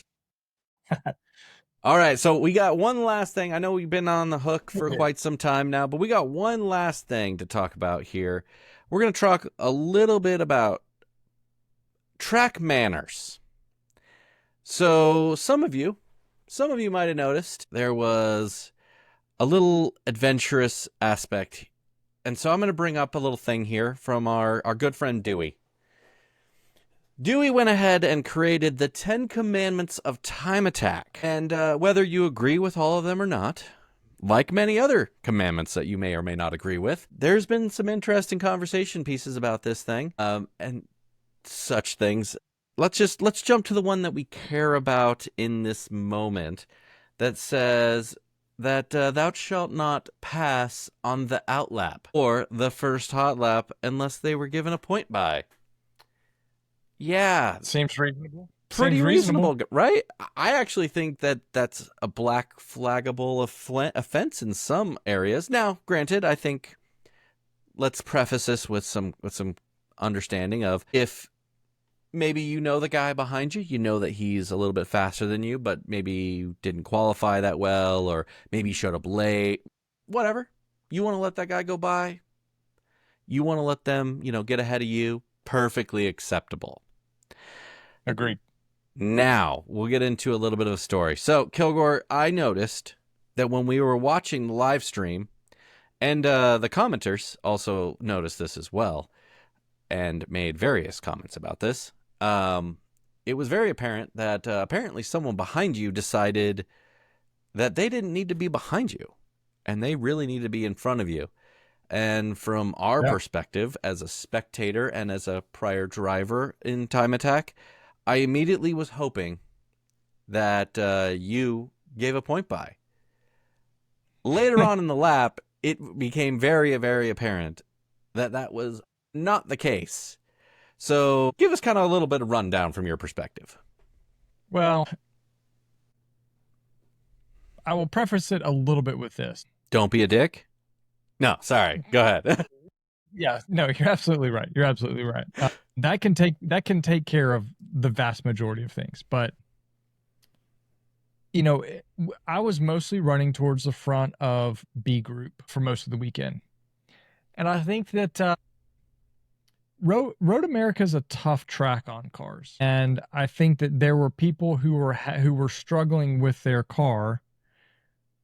All right, so we got one last thing. I know we've been on the hook for quite some time now, but we got one last thing to talk about here. We're going to talk a little bit about track manners. So some of you might have noticed there was a little adventurous aspect. And so I'm going to bring up a little thing here from our good friend Dewey. Dewey went ahead and created the 10 Commandments of Time Attack. And whether you agree with all of them or not, like many other commandments that you may or may not agree with, there's been some interesting conversation pieces about this thing and such things. Let's jump to the one that we care about in this moment that says that thou shalt not pass on the outlap or the first hot lap unless they were given a point by. Yeah. Seems reasonable. Pretty reasonable, right? I actually think that that's a black flaggable offense in some areas. Now, granted, I think let's preface this with some understanding of if maybe you know the guy behind you, you know that he's a little bit faster than you, but maybe didn't qualify that well, or maybe showed up late, whatever. You want to let that guy go by. You want to let them, get ahead of you. Perfectly acceptable. Agreed. Now, we'll get into a little bit of a story. So, Kilgore, I noticed that when we were watching the live stream, and the commenters also noticed this as well, and made various comments about this, it was very apparent that apparently someone behind you decided that they didn't need to be behind you, and they really need to be in front of you. And from our perspective, as a spectator and as a prior driver in Time Attack, I immediately was hoping that you gave a point by. Later on in the lap, it became very, very apparent that that was not the case. So give us kind of a little bit of rundown from your perspective. Well, I will preface it a little bit with this. Don't be a dick. No, sorry. Go ahead. Yeah, no, you're absolutely right. You're absolutely right. That can take care of the vast majority of things, but I was mostly running towards the front of B group for most of the weekend, and I think that Road America is a tough track on cars, and I think that there were people who were struggling with their car,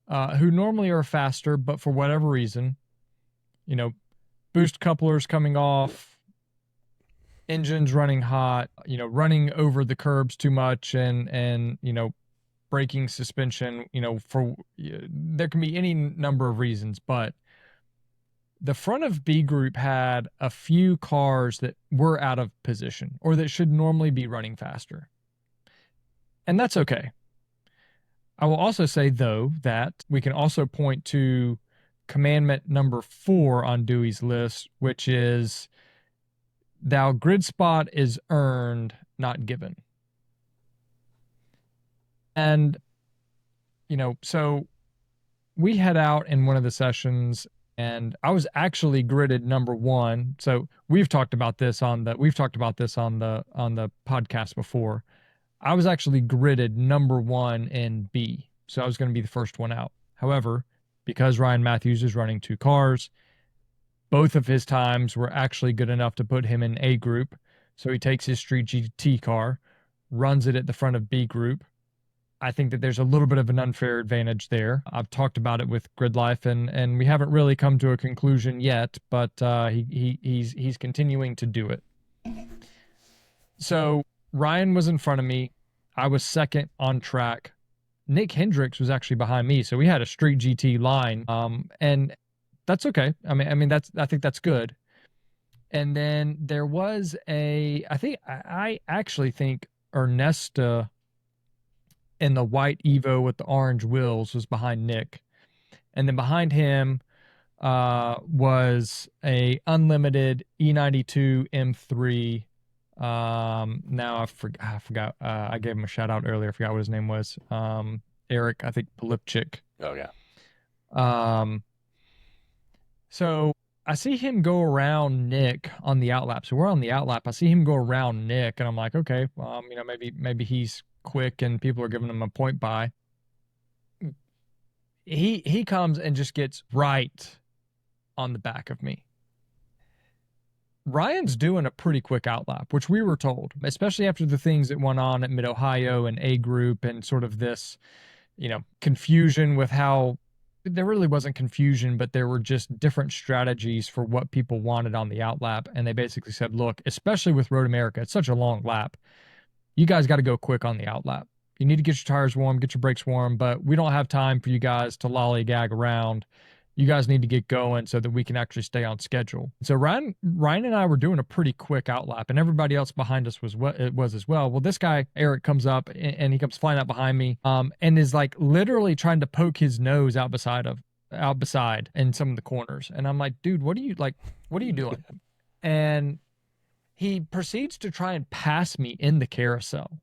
who normally are faster, but for whatever reason, boost couplers coming off, engines running hot, running over the curbs too much, and braking suspension, there can be any number of reasons, but the front of B group had a few cars that were out of position or that should normally be running faster. And that's okay. I will also say, though, that we can also point to commandment number 4 on Dewey's list, which is thou grid spot is earned, not given. And, so we head out in one of the sessions and I was actually gridded number 1. So we've talked about this on the podcast before. I was actually gridded number 1 in B. So I was going to be the first one out. However, because Ryan Matthews is running 2 cars, both of his times were actually good enough to put him in A group. So he takes his Street GT car, runs it at the front of B group. I think that there's a little bit of an unfair advantage there. I've talked about it with Gridlife, and we haven't really come to a conclusion yet, but he's continuing to do it. So Ryan was in front of me. I was second on track. Nick Hendricks was actually behind me, so we had a Street GT line, and that's okay. I think that's good. And then there was I actually think Ernesta in the white Evo with the orange wheels was behind Nick. And then behind him was a unlimited E92 M3. Now I forgot. I gave him a shout out earlier. I forgot what his name was. Eric, I think Polipchik. Oh yeah. Um, so I see him go around Nick on the outlap. So we're on the outlap. I see him go around Nick, and I'm like, okay, maybe he's quick and people are giving him a point by. He comes and just gets right on the back of me. Ryan's doing a pretty quick outlap, which we were told, especially after the things that went on at Mid Ohio and A Group and sort of this, confusion with how there really wasn't confusion, but there were just different strategies for what people wanted on the outlap. And they basically said, look, especially with Road America, it's such a long lap. You guys got to go quick on the outlap. You need to get your tires warm, get your brakes warm, but we don't have time for you guys to lollygag around. You guys need to get going so that we can actually stay on schedule. So Ryan and I were doing a pretty quick outlap, and everybody else behind us was what it was as well. Well, this guy Eric comes up and he comes flying out behind me, and is like literally trying to poke his nose out beside in some of the corners, and I'm like, dude, what are you doing? And he proceeds to try and pass me in the carousel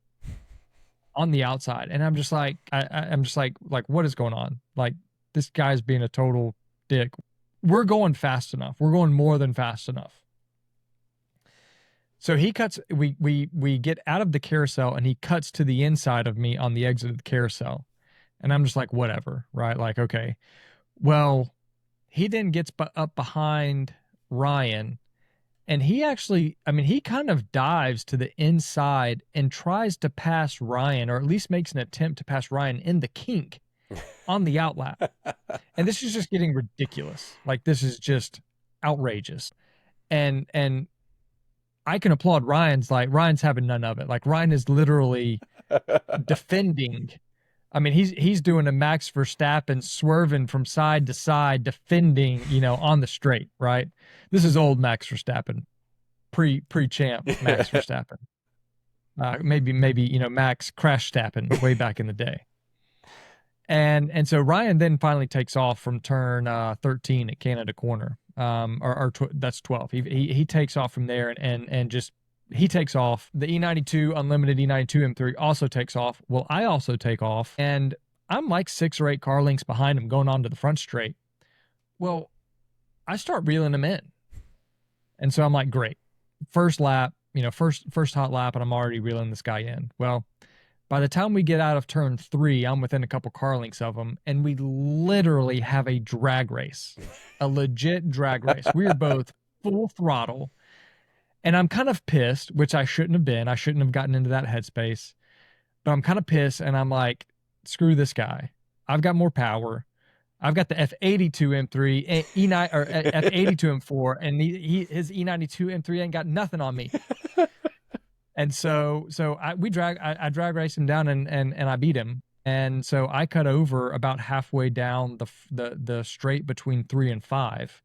on the outside, and I'm just like, I'm just like what is going on? Like, this guy's being a total dick. We're going fast enough. We're going more than fast enough. So he cuts. We get out of the carousel, and he cuts to the inside of me on the exit of the carousel, and I'm just like, whatever, right? Like, okay. Well, he then gets up behind Ryan, and he actually, he kind of dives to the inside and tries to pass Ryan, or at least makes an attempt to pass Ryan in the kink on the outlap. And this is just getting ridiculous. Like, this is just outrageous. And I can applaud Ryan's having none of it. Like, Ryan is literally defending. He's doing a Max Verstappen, swerving from side to side, defending, on the straight, right? This is old Max Verstappen, pre-champ Max Verstappen. Maybe Max Crash Stappen way back in the day. And so Ryan then finally takes off from turn 13 at Canada Corner, that's 12. He takes off from there and just he takes off. The E92 Unlimited E92 M3 also takes off. Well, I also take off, and I'm like 6 or 8 car lengths behind him going on to the front straight. Well, I start reeling him in, and so I'm like, great, first lap, first hot lap, and I'm already reeling this guy in. Well, by the time we get out of turn 3, I'm within a couple car lengths of him, and we literally have a drag race, a legit drag race. We are both full throttle, and I'm kind of pissed, which I shouldn't have been. I shouldn't have gotten into that headspace, but I'm kind of pissed, and I'm like, screw this guy. I've got more power. I've got the F82 M3, E9 or F82 M4, and his E92 M3 ain't got nothing on me. And so I drag race him down and I beat him. And so I cut over about halfway down the straight between 3 and 5.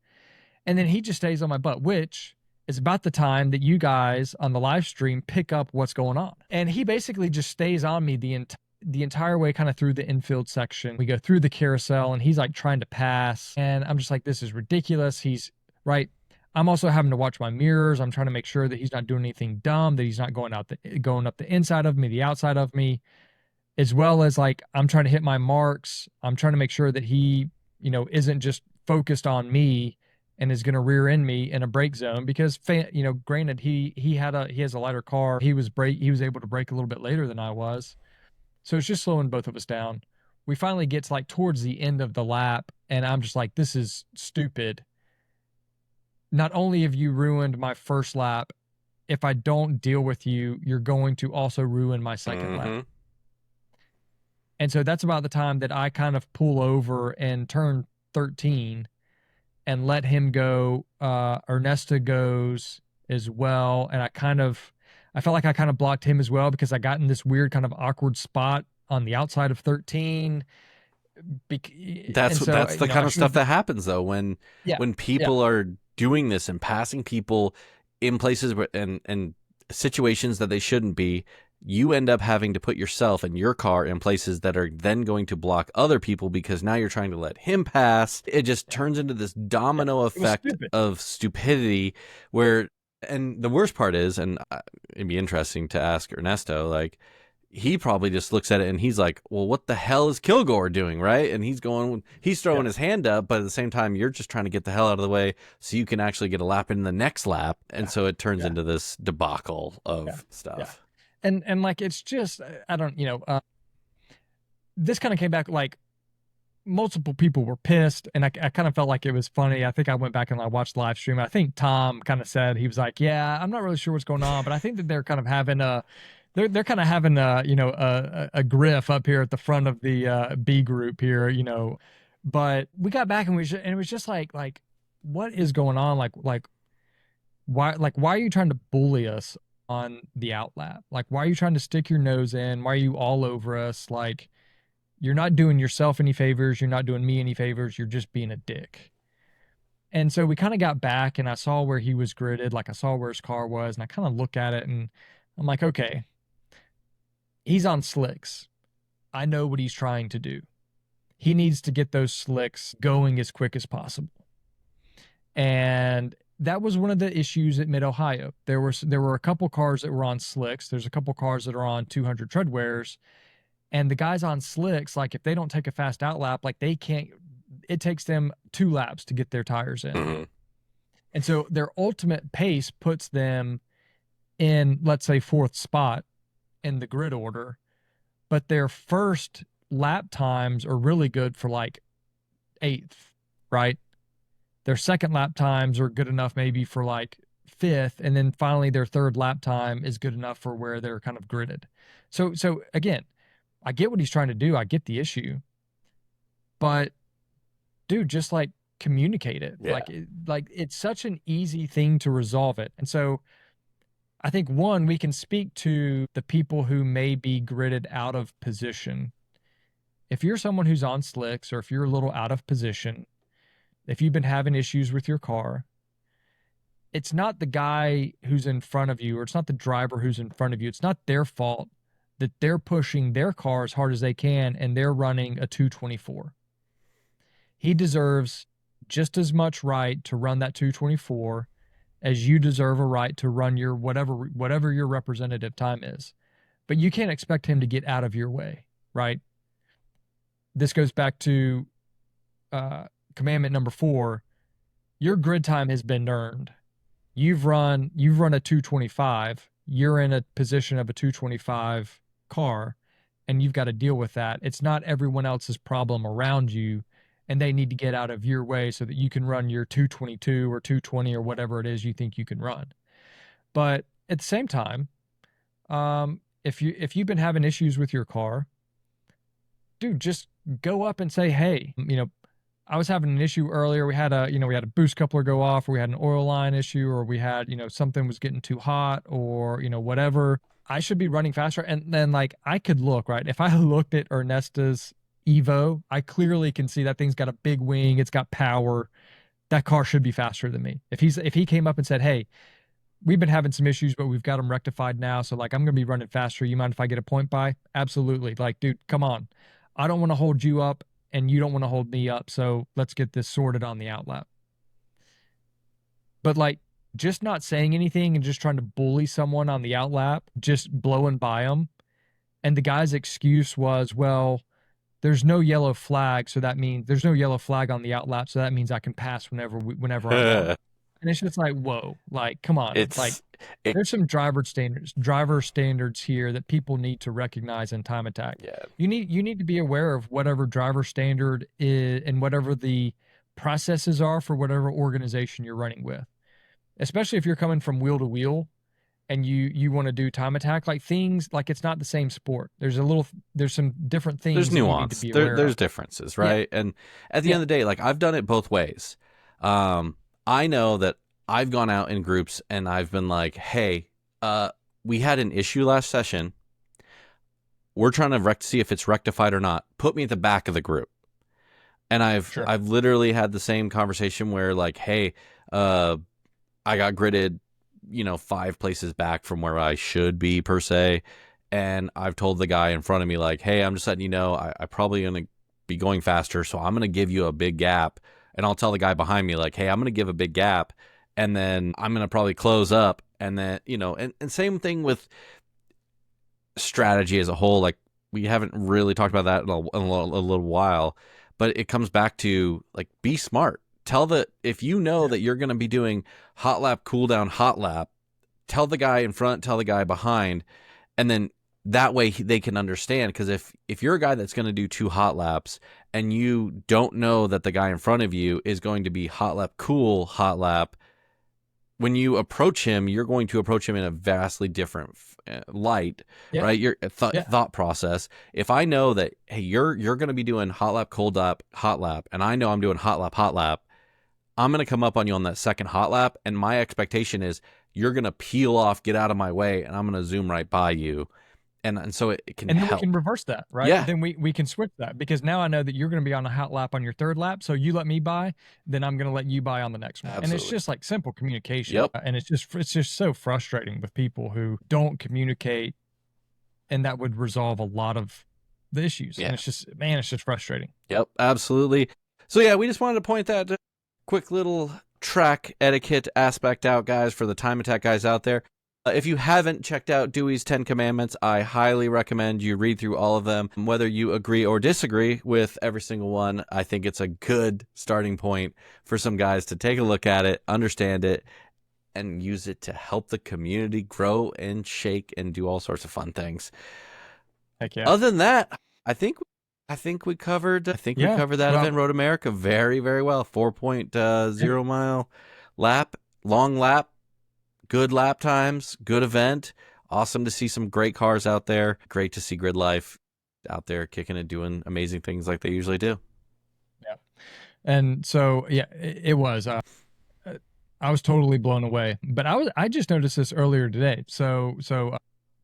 And then he just stays on my butt, which is about the time that you guys on the live stream pick up what's going on. And he basically just stays on me the entire way, kind of through the infield section. We go through the carousel, and he's like trying to pass. And I'm just like, this is ridiculous. He's right. I'm also having to watch my mirrors. I'm trying to make sure that he's not doing anything dumb, that he's not going up the inside of me, the outside of me, as well as like I'm trying to hit my marks. I'm trying to make sure that he, isn't just focused on me and is going to rear end me in a brake zone, because granted, he has a lighter car. He was able to brake a little bit later than I was. So it's just slowing both of us down. We finally get to like towards the end of the lap, and I'm just like, this is stupid. Not only have you ruined my first lap, if I don't deal with you, you're going to also ruin my second lap. And so that's about the time that I kind of pull over and turn 13 and let him go. Ernesta goes as well. And I felt like I kind of blocked him as well, because I got in this weird kind of awkward spot on the outside of 13. That's the kind of stuff that happens though when people are doing this and passing people in places and situations that they shouldn't be, you end up having to put yourself and your car in places that are then going to block other people because now you're trying to let him pass. It just turns into this domino effect of stupidity where, and the worst part is, and it'd be interesting to ask Ernesto, like, he probably just looks at it and he's like, well, what the hell is Kilgore doing, right? And he's throwing his hand up, but at the same time, you're just trying to get the hell out of the way so you can actually get a lap in the next lap. And so it turns into this debacle of stuff. And like, it's just, I don't, this kind of came back, like, multiple people were pissed, and I kind of felt like it was funny. I think I went back and I watched the live stream. I think Tom kind of said, he was like, yeah, I'm not really sure what's going on, but I think that they're kind of having they're kind of having a griff up here at the front of the B group here, but we got back and it was just like, what is going on? Like why are you trying to bully us on the outlap? Like, why are you trying to stick your nose in? Why are you all over us? Like, you're not doing yourself any favors. You're not doing me any favors. You're just being a dick. And so we kind of got back and I saw where he was gridded. Like, I saw where his car was, and I kind of look at it and I'm like, okay, he's on slicks. I know what he's trying to do. He needs to get those slicks going as quick as possible. And that was one of the issues at Mid-Ohio. There were a couple cars that were on slicks. There's a couple cars that are on 200 treadwears. And the guys on slicks, like, if they don't take a fast out lap, like, they can't, it takes them 2 laps to get their tires in. And so their ultimate pace puts them in, let's say, 4th spot in the grid order, but their first lap times are really good for like 8th, right? Their second lap times are good enough maybe for like 5th, and then finally their third lap time is good enough for where they're kind of gridded. So again, I get what he's trying to do. I get the issue, but dude, just like communicate it. Yeah. Like it's such an easy thing to resolve it. And so I think, one, we can speak to the people who may be gridded out of position. If you're someone who's on slicks, or if you're a little out of position, if you've been having issues with your car, it's not the guy who's in front of you, or it's not the driver who's in front of you. It's not their fault that they're pushing their car as hard as they can and they're running a 224. He deserves just as much right to run that 224 as you deserve a right to run your whatever your representative time is. But you can't expect him to get out of your way, right? This goes back to commandment number 4. Your grid time has been earned. You've run a 225. You're in a position of a 225 car, and you've got to deal with that. It's not everyone else's problem around you, and they need to get out of your way so that you can run your 222 or 220 or whatever it is you think you can run. But at the same time, if you've been having issues with your car, dude, just go up and say, hey, I was having an issue earlier. We had a boost coupler go off, or we had an oil line issue, or we had, something was getting too hot, or, whatever. I should be running faster. And then, like, I could look, right? If I looked at Ernesta's Evo, I clearly can see that thing's got a big wing. It's got power. That car should be faster than me. If he came up and said, hey, we've been having some issues, but we've got them rectified now, so, like, I'm going to be running faster. You mind if I get a point by? Absolutely. Like, dude, come on. I don't want to hold you up, and you don't want to hold me up, so let's get this sorted on the outlap. But, like, just not saying anything and just trying to bully someone on the outlap, just blowing by them. And the guy's excuse was, well, there's no yellow flag, so that means there's no yellow flag on the outlap, so that means I can pass whenever I want. And it's just like, whoa, like, come on. There's some driver standards here that people need to recognize in time attack. Yeah. You need to be aware of whatever driver standard is and whatever the processes are for whatever organization you're running with. Especially if you're coming from wheel to wheel and you want to do time attack, like, things, like, it's not the same sport. There's some different things. There's nuance. There's differences, right? Yeah. And at the end of the day, like, I've done it both ways. I know that I've gone out in groups and I've been like, hey, we had an issue last session. We're trying to see if it's rectified or not. Put me at the back of the group. And I've literally had the same conversation where, like, hey, Uh, I got gridded, 5 places back from where I should be per se. And I've told the guy in front of me, like, hey, I'm just letting you know, I probably going to be going faster. So I'm going to give you a big gap. And I'll tell the guy behind me, like, hey, I'm going to give a big gap. And then I'm going to probably close up. And then, and same thing with strategy as a whole. Like, we haven't really talked about that in a little while, but it comes back to, like, be smart. If you know that you're going to be doing hot lap, cool down, hot lap, tell the guy in front, tell the guy behind, and then that way they can understand. Because if you're a guy that's going to do 2 hot laps and you don't know that the guy in front of you is going to be hot lap, cool, hot lap, when you approach him, you're going to approach him in a vastly different light, right? Your thought process. If I know that, hey, you're going to be doing hot lap, cold lap, hot lap, and I know I'm doing hot lap, I'm going to come up on you on that second hot lap, and my expectation is you're going to peel off, get out of my way, and I'm going to zoom right by you. And so it can help. And then we can reverse that, right? Yeah. Then we can switch that, because now I know that you're going to be on a hot lap on your third lap, so you let me by, then I'm going to let you by on the next one. Absolutely. And it's just like simple communication. Yep. And it's just so frustrating with people who don't communicate, and that would resolve a lot of the issues. Yeah. And it's just frustrating. Yep, absolutely. So yeah, we just wanted to point that quick little track etiquette aspect out, guys, for the time attack guys out there. If you haven't checked out Dewey's 10 Commandments, I highly recommend you read through all of them. Whether you agree or disagree with every single one, I think it's a good starting point for some guys to take a look at it, understand it, and use it to help the community grow and shake and do all sorts of fun things. Heck yeah. Other than that, I think we covered that event, Road America, very, very well. 4.0 mile lap, long lap, good lap times, good event. Awesome to see some great cars out there. Great to see Gridlife out there kicking it, doing amazing things like they usually do. Yeah. And so, yeah, it was. I was totally blown away. But I just noticed this earlier today. So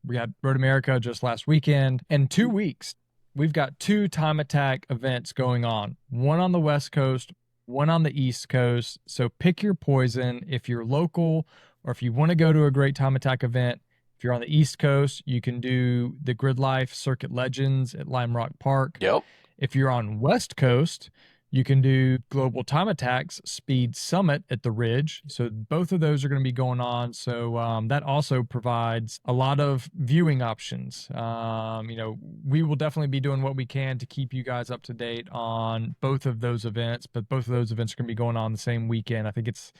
we had Road America just last weekend. In 2 weeks, we've got 2 time attack events going on. One on the West Coast, one on the East Coast. So pick your poison. If you're local, or if you want to go to a great time attack event, if you're on the East Coast, you can do the Gridlife Circuit Legends at Lime Rock Park. Yep. If you're on West Coast, you can do Global Time Attacks Speed Summit at the Ridge. So both of those are going to be going on. So that also provides a lot of viewing options. We will definitely be doing what we can to keep you guys up to date on both of those events. But both of those events are going to be going on the same weekend. I think it's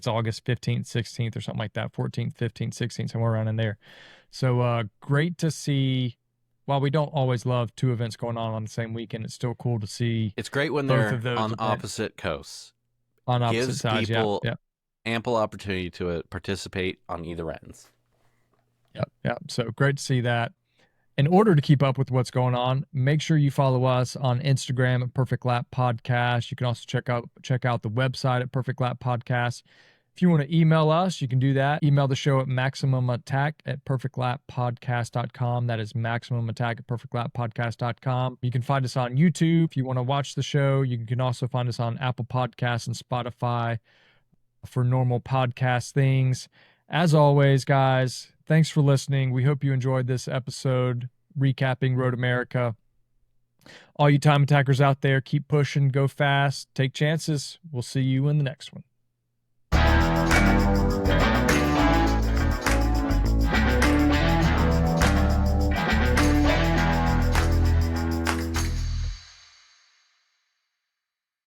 August 15th, 16th, or something like that. 14th, 15th, 16th, somewhere around in there. So great to see. While we don't always love 2 events going on the same weekend, it's still cool to see. It's great when they're on opposite coasts. On opposite Gives sides, people yeah. ample opportunity to participate on either ends. Yep. So great to see that. In order to keep up with what's going on, make sure you follow us on Instagram at Perfect Lap Podcast. You can also check out the website at Perfect Lap Podcast. If you want to email us, you can do that. Email the show at maximumattack@perfectlappodcast.com. That is maximumattack@perfectlappodcast.com. You can find us on YouTube. If you want to watch the show, you can also find us on Apple Podcasts and Spotify for normal podcast things. As always, guys, thanks for listening. We hope you enjoyed this episode recapping Road America. All you time attackers out there, keep pushing, go fast, take chances. We'll see you in the next one.